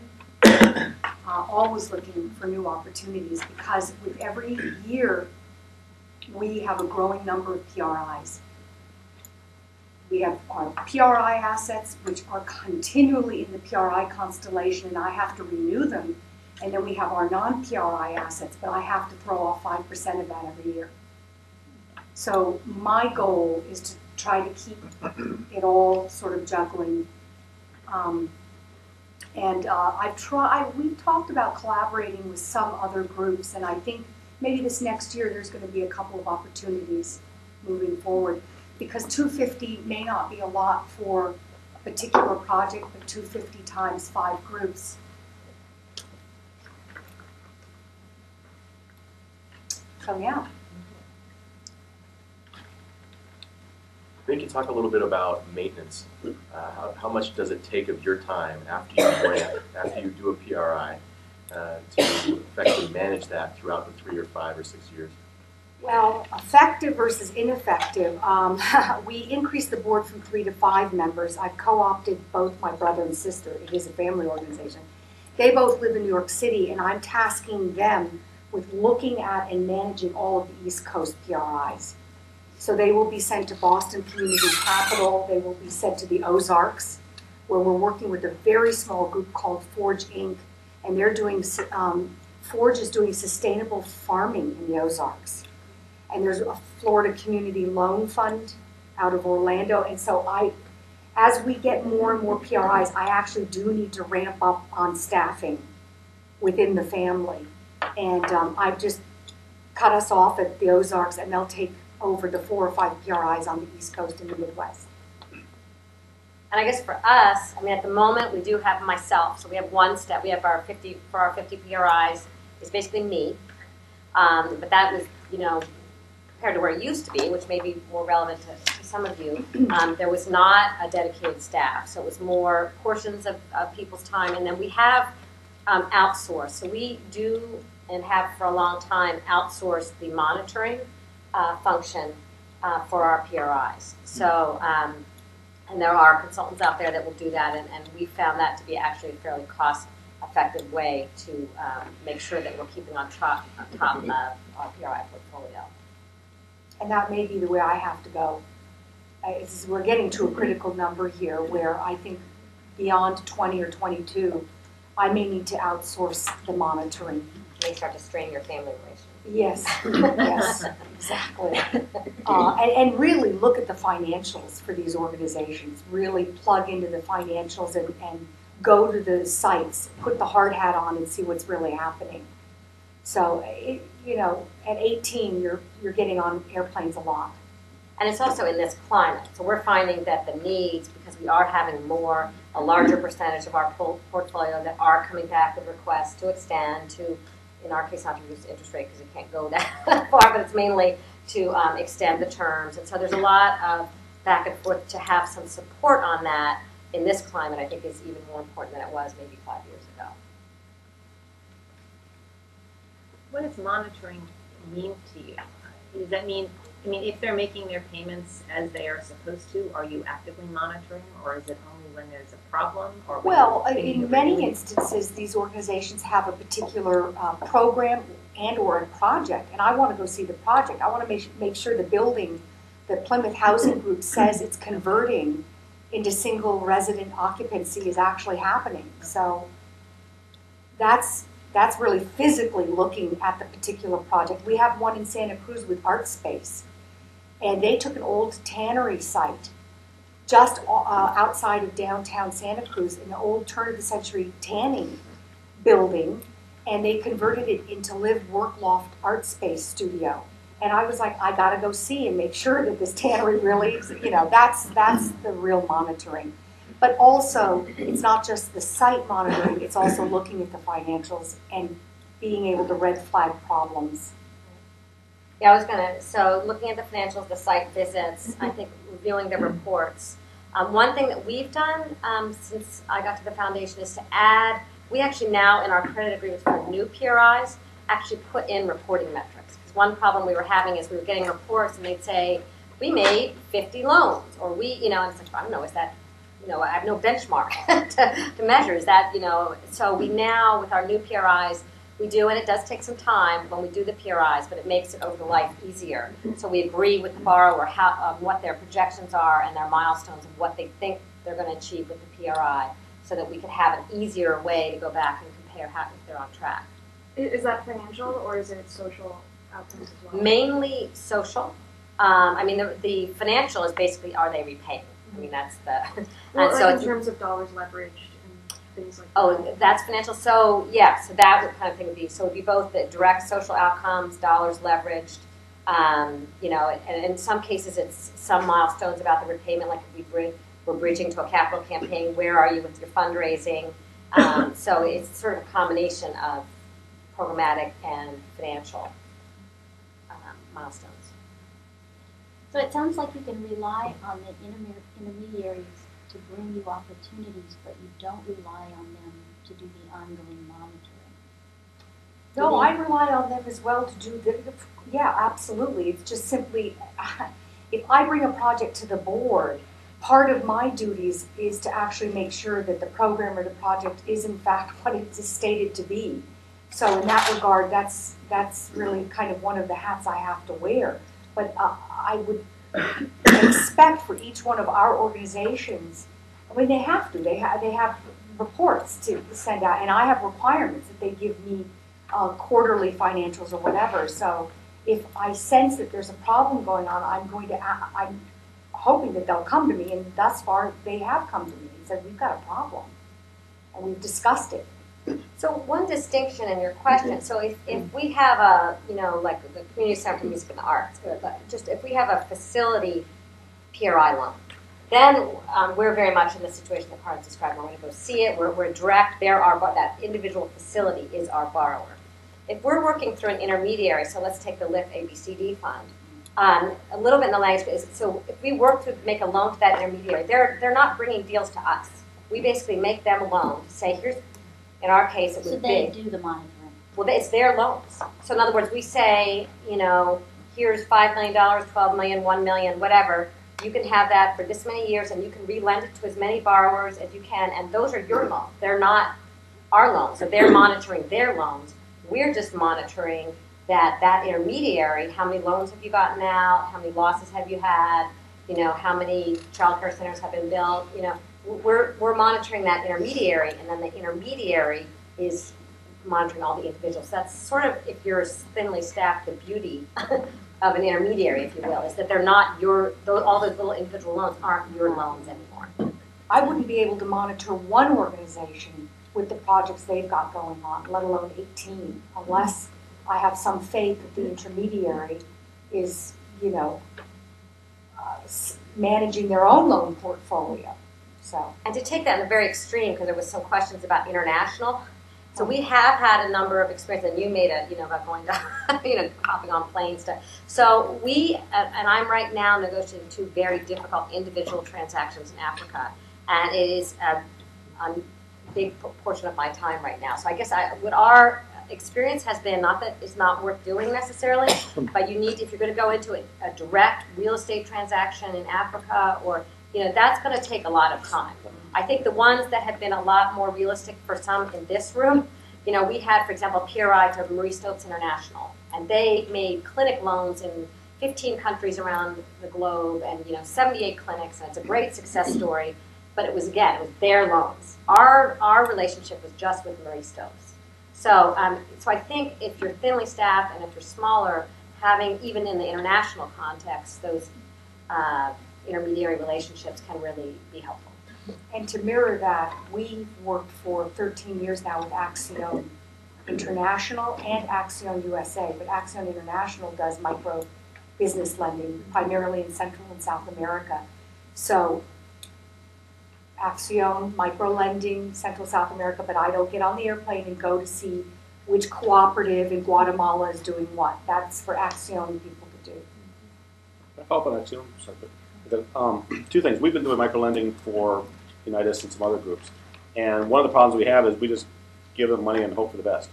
always looking for new opportunities, because with every year, we have a growing number of PRIs. We have our PRI assets, which are continually in the PRI constellation, and I have to renew them. And then we have our non-PRI assets, but I have to throw off 5% of that every year. So my goal is to try to keep it all sort of juggling. We've talked about collaborating with some other groups, and I think maybe this next year there's going to be a couple of opportunities moving forward, because 250 may not be a lot for a particular project, but 250 times 5 groups. So yeah. Maybe you can talk a little bit about maintenance. How much does it take of your time after you grant, after you do a PRI, to effectively manage that throughout the 3 or 5 or 6 years? Well, effective versus ineffective. We increased the board from 3 to 5 members. I've co-opted both my brother and sister. It is a family organization. They both live in New York City, and I'm tasking them with looking at and managing all of the East Coast PRIs. So they will be sent to Boston Community Capital. They will be sent to the Ozarks, where we're working with a very small group called Forge Inc. And they're doing, Forge is doing sustainable farming in the Ozarks. And there's a Florida Community Loan Fund out of Orlando. And so as we get more and more PRIs, I actually do need to ramp up on staffing within the family. And I've just cut us off at the Ozarks, and they'll take over the 4 or 5 PRIs on the East Coast and the Midwest. And I guess for us, I mean, at the moment, we do have myself. So we have one step. We have our 50 PRIs. It's basically me. But that was, you know, compared to where it used to be, which may be more relevant to some of you, there was not a dedicated staff. So it was more portions of people's time. And then we have outsourced. So we do and have for a long time outsourced the monitoring function for our PRIs. So, and there are consultants out there that will do that, and we found that to be actually fairly cost effective way to make sure that we're keeping on top of our PRI portfolio. And that may be the way I have to go. We're getting to a critical number here where I think beyond 20 or 22, I may need to outsource the monitoring. You may start to strain your family relations. Yes, yes, exactly. And really look at the financials for these organizations. Really plug into the financials and go to the sites, put the hard hat on and see what's really happening. So, at 18, you're getting on airplanes a lot. And it's also in this climate. So we're finding that the needs, because we are having a larger percentage of our portfolio that are coming back with requests to extend to, in our case, not to reduce the interest rate because it can't go that far, but it's mainly to extend the terms. And so there's a lot of back and forth. To have some support on that in this climate, I think, is even more important than it was maybe 5 years ago. What does monitoring mean to you? Does that mean, if they're making their payments as they are supposed to, are you actively monitoring, or is it only when there's a problem? Or well, in many instances, these organizations have a particular program and or a project, and I want to go see the project. I want to make sure the building, the Plymouth Housing Group says it's converting into single resident occupancy is actually happening. So that's really physically looking at the particular project. We have one in Santa Cruz with Art Space, and they took an old tannery site just outside of downtown Santa Cruz, an old turn-of-the-century tanning building, and they converted it into live, work, loft, art space studio. And I was like, I got to go see and make sure that this tannery really, that's the real monitoring. But also, it's not just the site monitoring, it's also looking at the financials and being able to red flag problems. Yeah, so looking at the financials, the site visits, I think reviewing the reports. One thing that we've done since I got to the foundation is to add, we actually now in our credit agreements for new PRIs actually put in reporting metrics. Because one problem we were having is we were getting reports and they'd say, we made 50 loans, or and it's like, I don't know, is that, I have no benchmark to measure. Is that, so we now, with our new PRIs, we do, and it does take some time when we do the PRIs, but it makes it over the life easier. So we agree with the borrower what their projections are and their milestones of what they think they're going to achieve with the PRI, so that we can have an easier way to go back and compare if they're on track. Is that financial or is it social outcomes as well? Mainly social. The financial is basically, are they repaying? That's the. Well, so in terms of dollars leveraged and things like that. Oh, that's financial. So yeah, so that would kind of thing would be. So it would be both the direct social outcomes, dollars leveraged. And in some cases it's some milestones about the repayment, like if we're bridging to a capital campaign. Where are you with your fundraising? So it's sort of a combination of programmatic and financial milestones. So it sounds like you can rely on the intermediaries to bring you opportunities, but you don't rely on them to do the ongoing monitoring. No, I rely on them as well to do yeah, absolutely. It's just simply, if I bring a project to the board, part of my duties is to actually make sure that the program or the project is in fact what it is stated to be. So in that regard, that's really kind of one of the hats I have to wear. But I would expect for each one of our organizations, they have to. They have reports to send out, and I have requirements that they give me quarterly financials or whatever. So if I sense that there's a problem going on, I'm hoping that they'll come to me, and thus far they have come to me and said, we've got a problem, and we've discussed it. So one distinction in your question, so if we have a, like the Community Center for Music and the Arts, just if we have a facility PRI loan, then we're very much in the situation that Caryn described. We're going to go see it, we're direct, that individual facility is our borrower. If we're working through an intermediary, so let's take the LIF ABCD fund, a little bit in the language is, so if we work to make a loan to that intermediary, they're not bringing deals to us. We basically make them a loan to say, here's, in our case, it was big. So they do the monitoring. Well, it's their loans. So in other words, we say, here's $5 million, $12 million, $1 million, whatever. You can have that for this many years, and you can re-lend it to as many borrowers as you can, and those are your loans. They're not our loans. So they're monitoring their loans. We're just monitoring that intermediary. How many loans have you gotten out? How many losses have you had? You know, how many child care centers have been built? You know, we're monitoring that intermediary, and then the intermediary is monitoring all the individuals. So that's sort of, if you're thinly staffed, the beauty of an intermediary, if you will, is that they're not all those little individual loans aren't your loans anymore. I wouldn't be able to monitor one organization with the projects they've got going on, let alone 18, unless I have some faith that the intermediary is, you know, managing their own loan portfolio. So. And to take that in the very extreme, because there was some questions about international. So we have had a number of experiences, and you made a, you know, about going to, you know, hopping on planes to. So we, and I'm right now negotiating 2 very difficult individual transactions in Africa, and it is a big portion of my time right now. So I guess what our experience has been, not that it's not worth doing necessarily, but you need, if you're going to go into a direct real estate transaction in Africa, or, you know, that's going to take a lot of time. I think the ones that have been a lot more realistic for some in this room, you know, we had, for example, PRI to Marie Stopes International, and they made clinic loans in 15 countries around the globe, and, you know, 78 clinics, and it's a great success story. But it was their loans. Our relationship was just with Marie Stopes. So, so I think if you're thinly staffed and if you're smaller, having, even in the international context, those intermediary relationships can really be helpful. And to mirror that, we've worked for 13 years now with Axiom International and Axiom USA, but Axiom International does micro business lending primarily in Central and South America. So Axiom, micro lending, Central South America, but I don't get on the airplane and go to see which cooperative in Guatemala is doing what. That's for Axiom people to do. Can I follow up on Axiom? Sorry, 2 things. We've been doing micro lending for Unitas and some other groups. And one of the problems we have is we just give them money and hope for the best.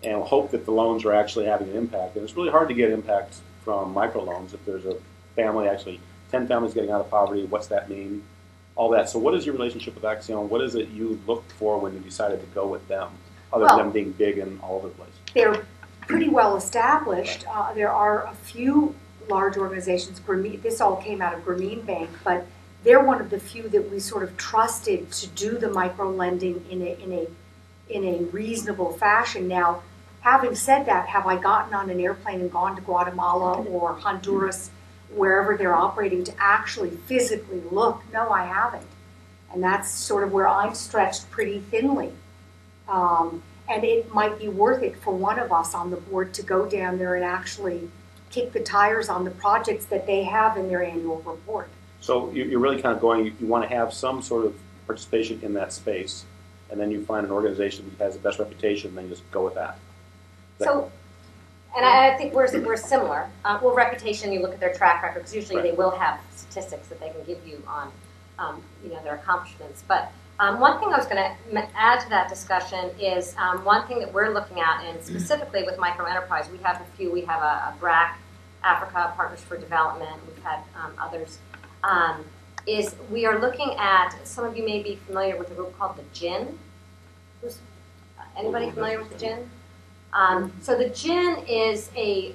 And hope that the loans are actually having an impact. And it's really hard to get impact from microloans if there's a family, actually 10 families getting out of poverty. What's that mean? All that. So what is your relationship with Axiom? What is it you looked for when you decided to go with them, other than them being big and all over the place? They're pretty well established. There are a few large organizations. This all came out of Grameen Bank, but they're one of the few that we sort of trusted to do the micro lending in a reasonable fashion. Now, having said that, have I gotten on an airplane and gone to Guatemala or Honduras, wherever they're operating, to actually physically look? No, I haven't. And that's sort of where I'm stretched pretty thinly. And it might be worth it for one of us on the board to go down there and actually kick the tires on the projects that they have in their annual report. So you're really kind of going, you want to have some sort of participation in that space, and then you find an organization that has the best reputation, and then you just go with that. So, and I think we're similar. Well, reputation, you look at their track record, because usually they will have statistics that they can give you on, you know, their accomplishments. But one thing I was going to add to that discussion is one thing that we're looking at, and specifically with micro enterprise, we have a few. We have a BRAC, Africa Partners for Development. We've had others. Is we are looking at, some of you may be familiar with a group called the GIN. Anybody familiar with the GIN? So the GIN is a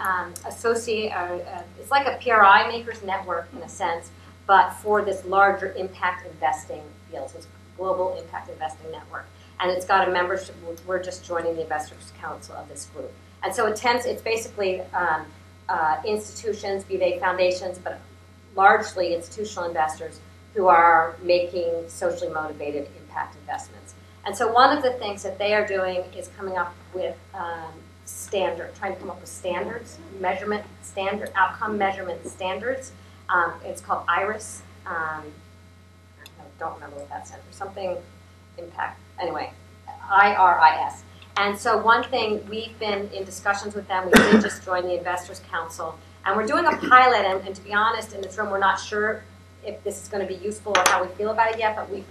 it's like a PRI makers network in a sense, but for this larger impact investing field. So it's a global impact investing network. And it's got a membership, we're just joining the Investors Council of this group. And so it's basically institutions, be they foundations, but largely institutional investors who are making socially motivated impact investments. And so one of the things that they are doing is coming up with trying to come up with standards, outcome measurement standards. It's called IRIS. I don't remember what that stands for. Something impact. Anyway, IRIS. And so one thing, we've been in discussions with them. We did just join the Investors Council. And we're doing a pilot, and to be honest, in this room, we're not sure if this is going to be useful or how we feel about it yet, but we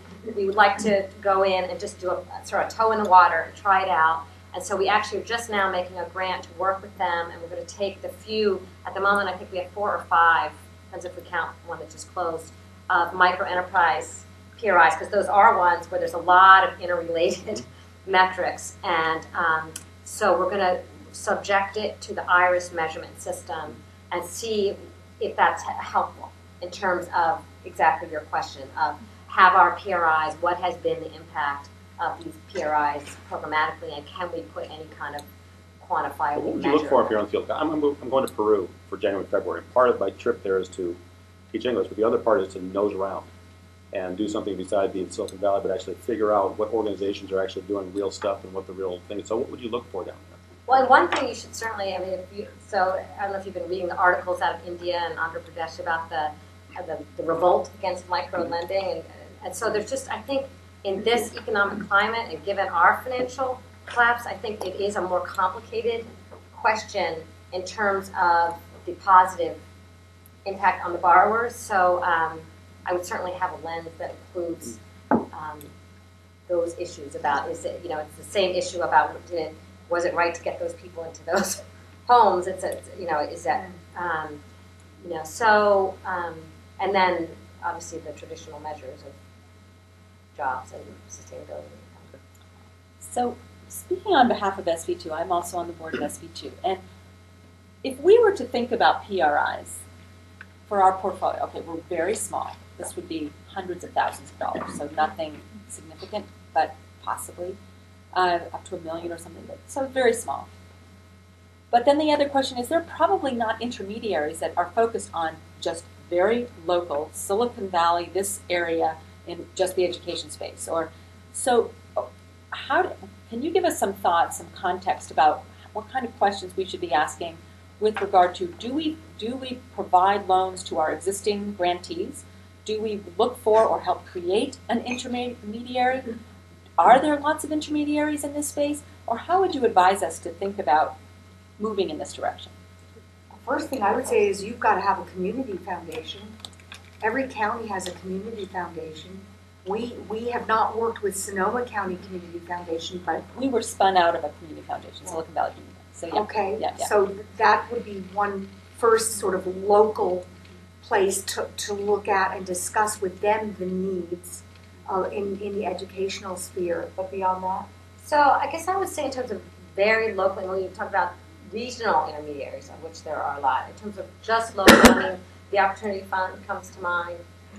would like to go in and just do a sort of toe in the water and try it out. And so we actually are just now making a grant to work with them, and we're going to take the few, at the moment I think we have 4 or 5, depends if we count one that just closed, micro enterprise PRIs, because those are ones where there's a lot of interrelated metrics, and so we're going to subject it to the iris measurement system and see if that's helpful in terms of exactly your question of have our PRIs, what has been the impact of these PRIs programmatically, and can we put any kind of quantifiable What would measure? you look for if you're on the field? I'm going to Peru for January, February. Part of my trip there is to teach English, but the other part is to nose around and do something beside being in Silicon Valley, but actually figure out what organizations are actually doing real stuff and what the real thing is. So what would you look for down there? Well, and one thing you should certainly, I mean, so I don't know if you've been reading the articles out of India and Andhra Pradesh about the revolt against micro-lending. And so there's just, I think, in this economic climate and given our financial collapse, I think it is a more complicated question in terms of the positive impact on the borrowers. So I would certainly have a lens that includes those issues about, is it, it's the same issue about, was it right to get those people into those homes? Is that, so, and then obviously the traditional measures of jobs and sustainability. So speaking on behalf of SV2, I'm also on the board of SV2. And if we were to think about PRIs for our portfolio, okay, we're very small. This would be hundreds of thousands of dollars, so nothing significant, but possibly up to $1 million or something, so very small. But then the other question is, they're probably not intermediaries that are focused on just very local, Silicon Valley, this area, in just the education space. So can you give us some thoughts, some context about what kind of questions we should be asking with regard to, do we provide loans to our existing grantees? Do we look for or help create an intermediary? Are there lots of intermediaries in this space? Or how would you advise us to think about moving in this direction? First thing I would say is you've got to have a community foundation. Every county has a community foundation. We have not worked with Sonoma County Community Foundation, but we were spun out of a community foundation, Silicon Valley Community. So yeah. Okay, yeah. So that would be one first sort of local place to look at and discuss with them the needs in the educational sphere. But beyond that? So I guess I would say in terms of very locally, when you talk about regional intermediaries, of which there are a lot, in terms of just local, I mean, the Opportunity Fund comes to mind.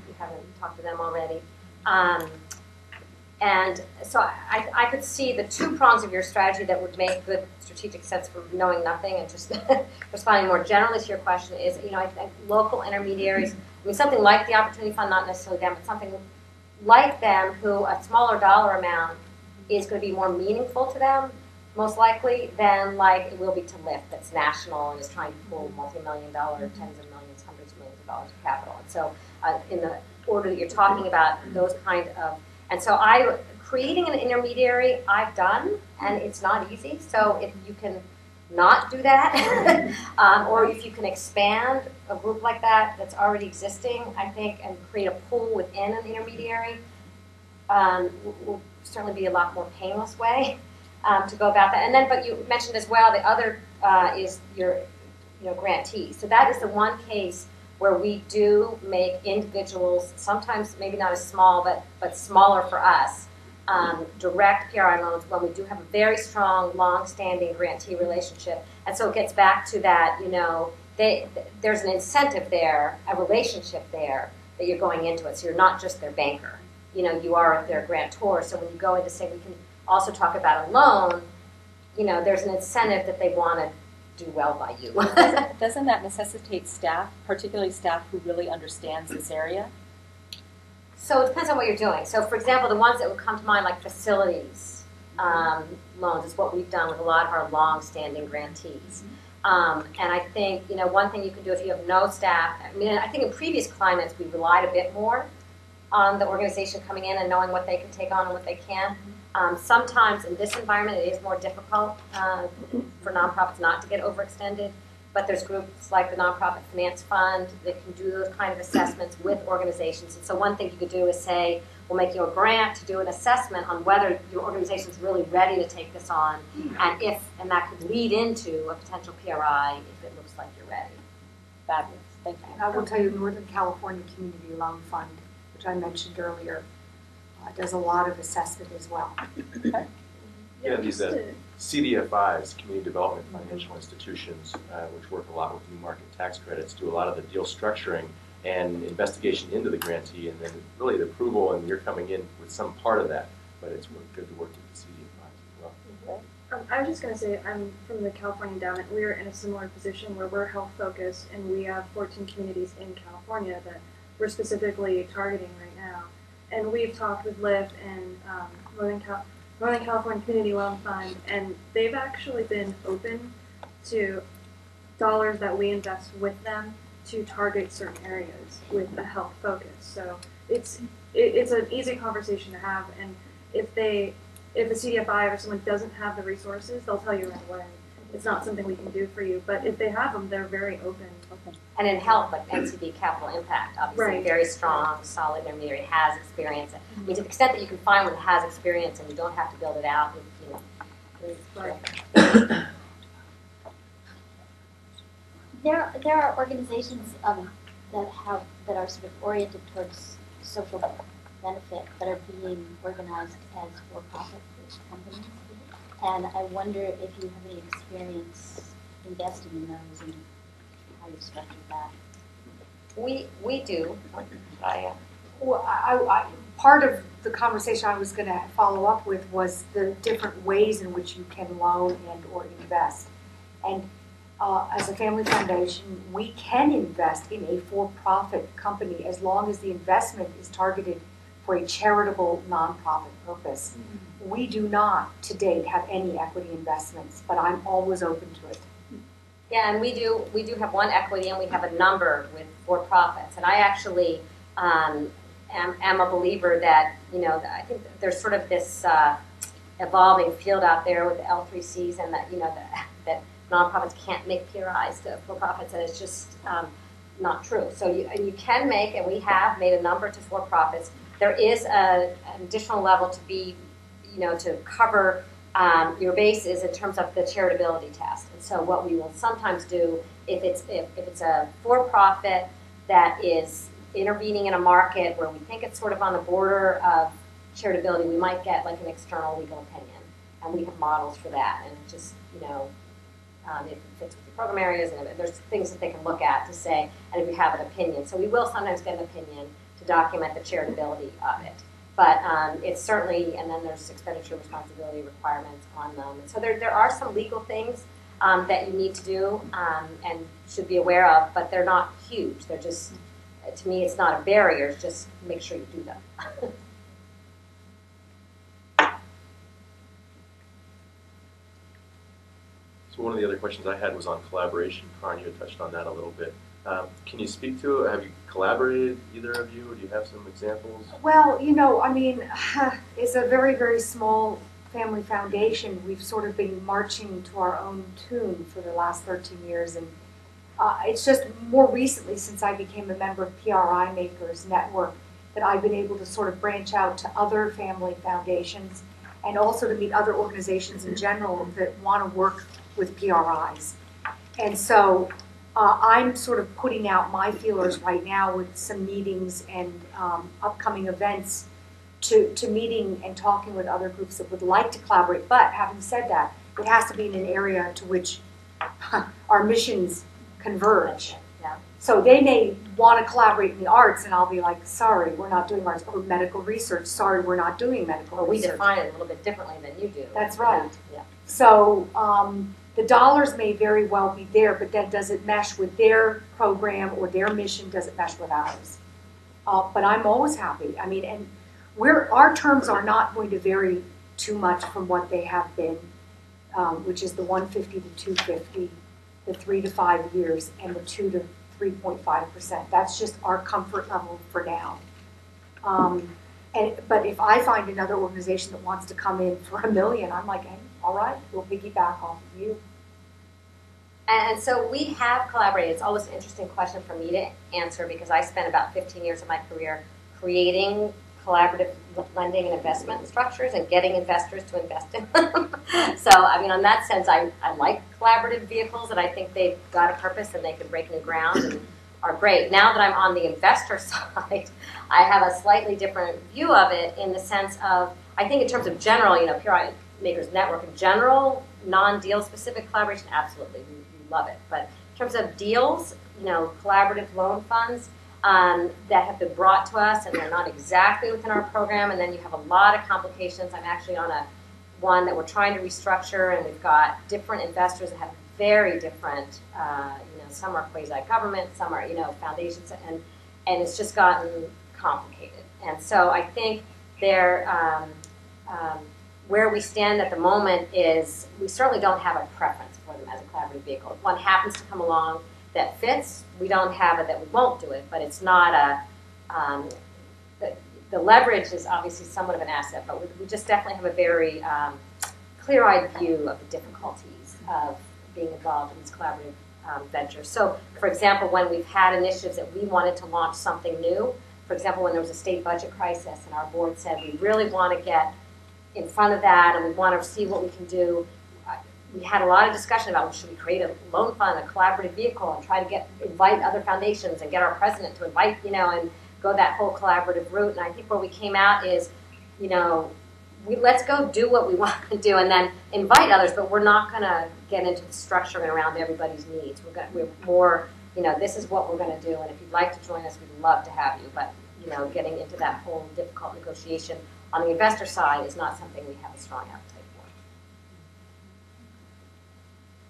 You haven't talked to them already. And so I could see the two prongs of your strategy that would make good strategic sense from knowing nothing and just responding more generally to your question is, I think local intermediaries, I mean, something like the Opportunity Fund, not necessarily them, but something like them who a smaller dollar amount is going to be more meaningful to them, most likely, than like it will be to Lyft, that's national and is trying to pull multi-million-dollar, tens of millions, hundreds of millions of dollars of capital. And so in the order that you're talking about, those kind of, and so creating an intermediary I've done, and it's not easy. So if you can not do that, or if you can expand a group like that that's already existing, I think, and create a pool within an intermediary, will certainly be a lot more painless way to go about that. And then, but you mentioned as well, the other is your grantee. So that is the one case where we do make individuals, sometimes maybe not as small, but smaller for us, direct PRI loans when we do have a very strong, long-standing grantee relationship. And so it gets back to that, there's an incentive there, a relationship there that you're going into it. So you're not just their banker. You are their grantor. So when you go in to say we can also talk about a loan, there's an incentive that they want to do well by you. Doesn't that necessitate staff, particularly staff who really understands this area? So it depends on what you're doing. So for example, the ones that would come to mind, like facilities loans, is what we've done with a lot of our long-standing grantees. And I think, one thing you can do if you have no staff, I think in previous climates we relied a bit more on the organization coming in and knowing what they can take on and what they can't. Sometimes in this environment it is more difficult for nonprofits not to get overextended, but there's groups like the Nonprofit Finance Fund that can do those kind of assessments with organizations. And so one thing you could do is say, we'll make you a grant to do an assessment on whether your organization is really ready to take this on, and that could lead into a potential PRI if it looks like you're ready. Fabulous. Thank you. I will tell you, Northern California Community Loan Fund, which I mentioned earlier, does a lot of assessment as well. Okay. Yeah, these just to- CDFIs, Community Development Financial Institutions, which work a lot with new market tax credits, do a lot of the deal structuring and investigation into the grantee, and then really the approval, and you're coming in with some part of that. But it's good to work with the CDFIs as well. I was just going to say, I'm from the California Endowment. We're in a similar position where we're health focused, and we have 14 communities in California that we're specifically targeting right now. And we've talked with LIF and Northern California Community Loan Fund, and they've actually been open to dollars that we invest with them to target certain areas with a health focus. So it's an easy conversation to have, and if a CDFI or someone doesn't have the resources, they'll tell you right away. It's not something we can do for you, but if they have them, they're very open. And in health, like NCD Capital Impact, obviously Right. very strong, solid intermediary, has experience. I mean, to the extent that you can find one that has experience and you don't have to build it out, you know. Right. There are organizations that are sort of oriented towards social benefit that are being organized as for-profit companies, and I wonder if you have any experience investing in those and how you've structured that. We do. Well, part of the conversation I was going to follow up with was the different ways in which you can loan and or invest. And as a family foundation, we can invest in a for-profit company as long as the investment is targeted for a charitable nonprofit purpose. Mm-hmm. We do not, to date, have any equity investments, but I'm always open to it. Yeah, and we do have one equity, and we have a number with for-profits. And I actually am a believer that, you know, I think there's sort of this evolving field out there with the L3Cs, and that, you know, that nonprofits can't make PRIs to for-profits, and it's just not true. So you can make, and we have made a number to for-profits. There is an additional level to be, you know, to cover your bases in terms of the charitability test. And so what we will sometimes do, if it's a for-profit that is intervening in a market where we think it's sort of on the border of charitability, we might get like an external legal opinion, and we have models for that. And just, you know, if it fits with your program areas, and there's things that they can look at to say, and if you have an opinion. So we will sometimes get an opinion to document the charitability of it. But it's certainly, and then there's expenditure responsibility requirements on them. And so there are some legal things that you need to do and should be aware of, but they're not huge. They're just, to me, it's not a barrier. It's just make sure you do them. So one of the other questions I had was on collaboration. Caryn, you had touched on that a little bit. Can you speak to, have you collaborated, either of you? Do you have some examples? Well, you know, I mean, it's a very, very small family foundation. We've sort of been marching to our own tune for the last 13 years. And it's just more recently, since I became a member of PRI Makers Network, that I've been able to sort of branch out to other family foundations and also to meet other organizations in general that want to work with PRIs. And so I'm sort of putting out my feelers right now with some meetings and upcoming events to meeting and talking with other groups that would like to collaborate. But having said that, it has to be in an area to which our missions converge. Yeah. So they may want to collaborate in the arts, and I'll be like, sorry, we're not doing arts. Or medical research, sorry, we're not doing medical Well, we research. define it a little bit differently than you do. That's right. Yeah. So the dollars may very well be there, but then does it mesh with their program or their mission? Does it mesh with ours? But I'm always happy. I mean, and our terms are not going to vary too much from what they have been, which is the 150 to 250, the 3 to 5 years, and the 2 to 3.5%. That's just our comfort level for now. But if I find another organization that wants to come in for $1 million, I'm like, hey, all right, we'll piggyback off of you. And so we have collaborated. It's always an interesting question for me to answer because I spent about 15 years of my career creating collaborative lending and investment structures and getting investors to invest in them. So, I mean, on that sense, I like collaborative vehicles, and I think they've got a purpose and they can break new ground and are great. Now that I'm on the investor side, I have a slightly different view of it in the sense of, I think in terms of general, you know, Makers Network in general, non-deal specific collaboration, absolutely, we love it. But in terms of deals, collaborative loan funds that have been brought to us and they're not exactly within our program, and then you have a lot of complications. I'm actually on one that we're trying to restructure, and we've got different investors that have very different, some are quasi-government, some are, foundations, and it's just gotten complicated. And so I think where we stand at the moment is we certainly don't have a preference for them as a collaborative vehicle. If one happens to come along that fits, we don't have it that we won't do it, but it's not the leverage is obviously somewhat of an asset, but we just definitely have a very clear-eyed view of the difficulties of being involved in these collaborative ventures. So, for example, when we've had initiatives that we wanted to launch something new, for example, when there was a state budget crisis and our board said we really want to get in front of that and we want to see what we can do, we had a lot of discussion about should we create a loan fund, a collaborative vehicle, and try to invite other foundations and get our president to invite, and go that whole collaborative route. And I think where we came out is, let's go do what we want to do and then invite others, but we're not going to get into the structuring around everybody's needs. We're more, this is what we're going to do, and if you'd like to join us, we'd love to have you. But, getting into that whole difficult negotiation on the investor side is not something we have a strong appetite for.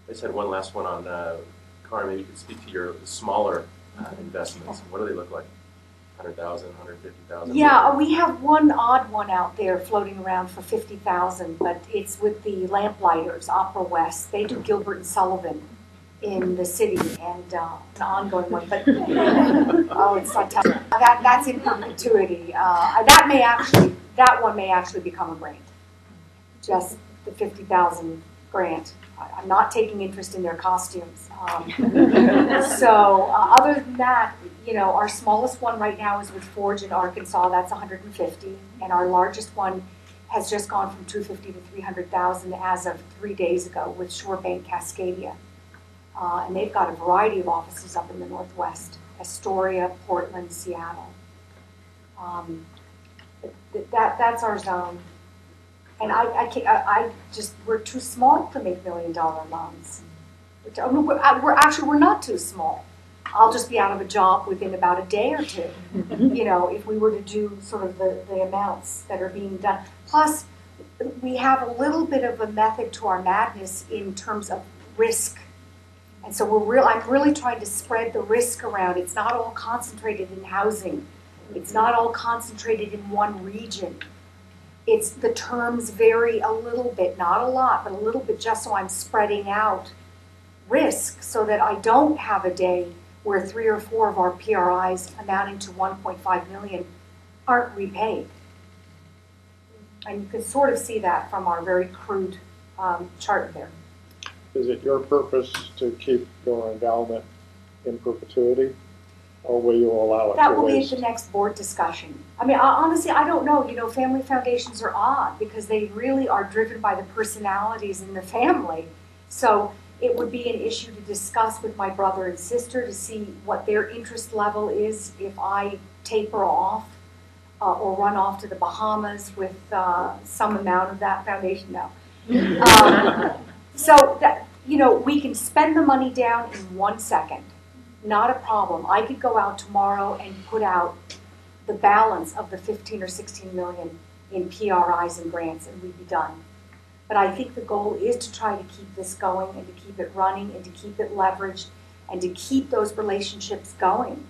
I just had one last one on, Caryn, maybe you could speak to your smaller investments. What do they look like? 100,000, 150,000? Yeah, we have one odd one out there floating around for 50,000, but it's with the Lamplighters, Opera West. They do Gilbert and Sullivan in the city, and an ongoing one. But it's not tough. That's in perpetuity. That one may actually become a grant. Just the 50,000 grant. I'm not taking interest in their costumes. So other than that, our smallest one right now is with Forge in Arkansas. That's 150, and our largest one has just gone from 250 to 300,000 as of 3 days ago with Shorebank Cascadia, and they've got a variety of offices up in the Northwest: Astoria, Portland, Seattle. That's our zone. And we're too small to make $1 million loans. We're not too small. I'll just be out of a job within about a day or two, if we were to do sort of the amounts that are being done. Plus, we have a little bit of a method to our madness in terms of risk. And so I'm really trying to spread the risk around. It's not all concentrated in housing. It's not all concentrated in one region. The terms vary a little bit, not a lot, but a little bit, just so I'm spreading out risk so that I don't have a day where 3 or 4 of our PRIs amounting to 1.5 million aren't repaid. And you can sort of see that from our very crude chart there. Is it your purpose to keep your endowment in perpetuity, or will you allow it That to will be at waste? the next board discussion. I mean, honestly, I don't know. Family foundations are odd because they really are driven by the personalities in the family. So it would be an issue to discuss with my brother and sister to see what their interest level is if I taper off or run off to the Bahamas with some amount of that foundation. No. So that, we can spend the money down in 1 second. Not a problem. I could go out tomorrow and put out the balance of the 15 or 16 million in PRIs and grants, and we'd be done. But I think the goal is to try to keep this going and to keep it running and to keep it leveraged and to keep those relationships going.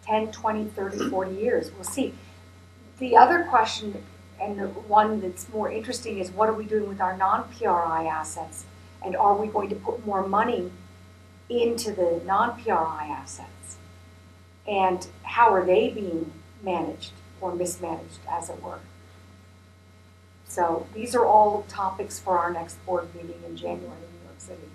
10, 20, 30, 40 years. We'll see. The other question, and the one that's more interesting, is what are we doing with our non-PRI assets? And are we going to put more money into the non-PRI assets? And how are they being managed or mismanaged, as it were? So these are all topics for our next board meeting in January in New York City.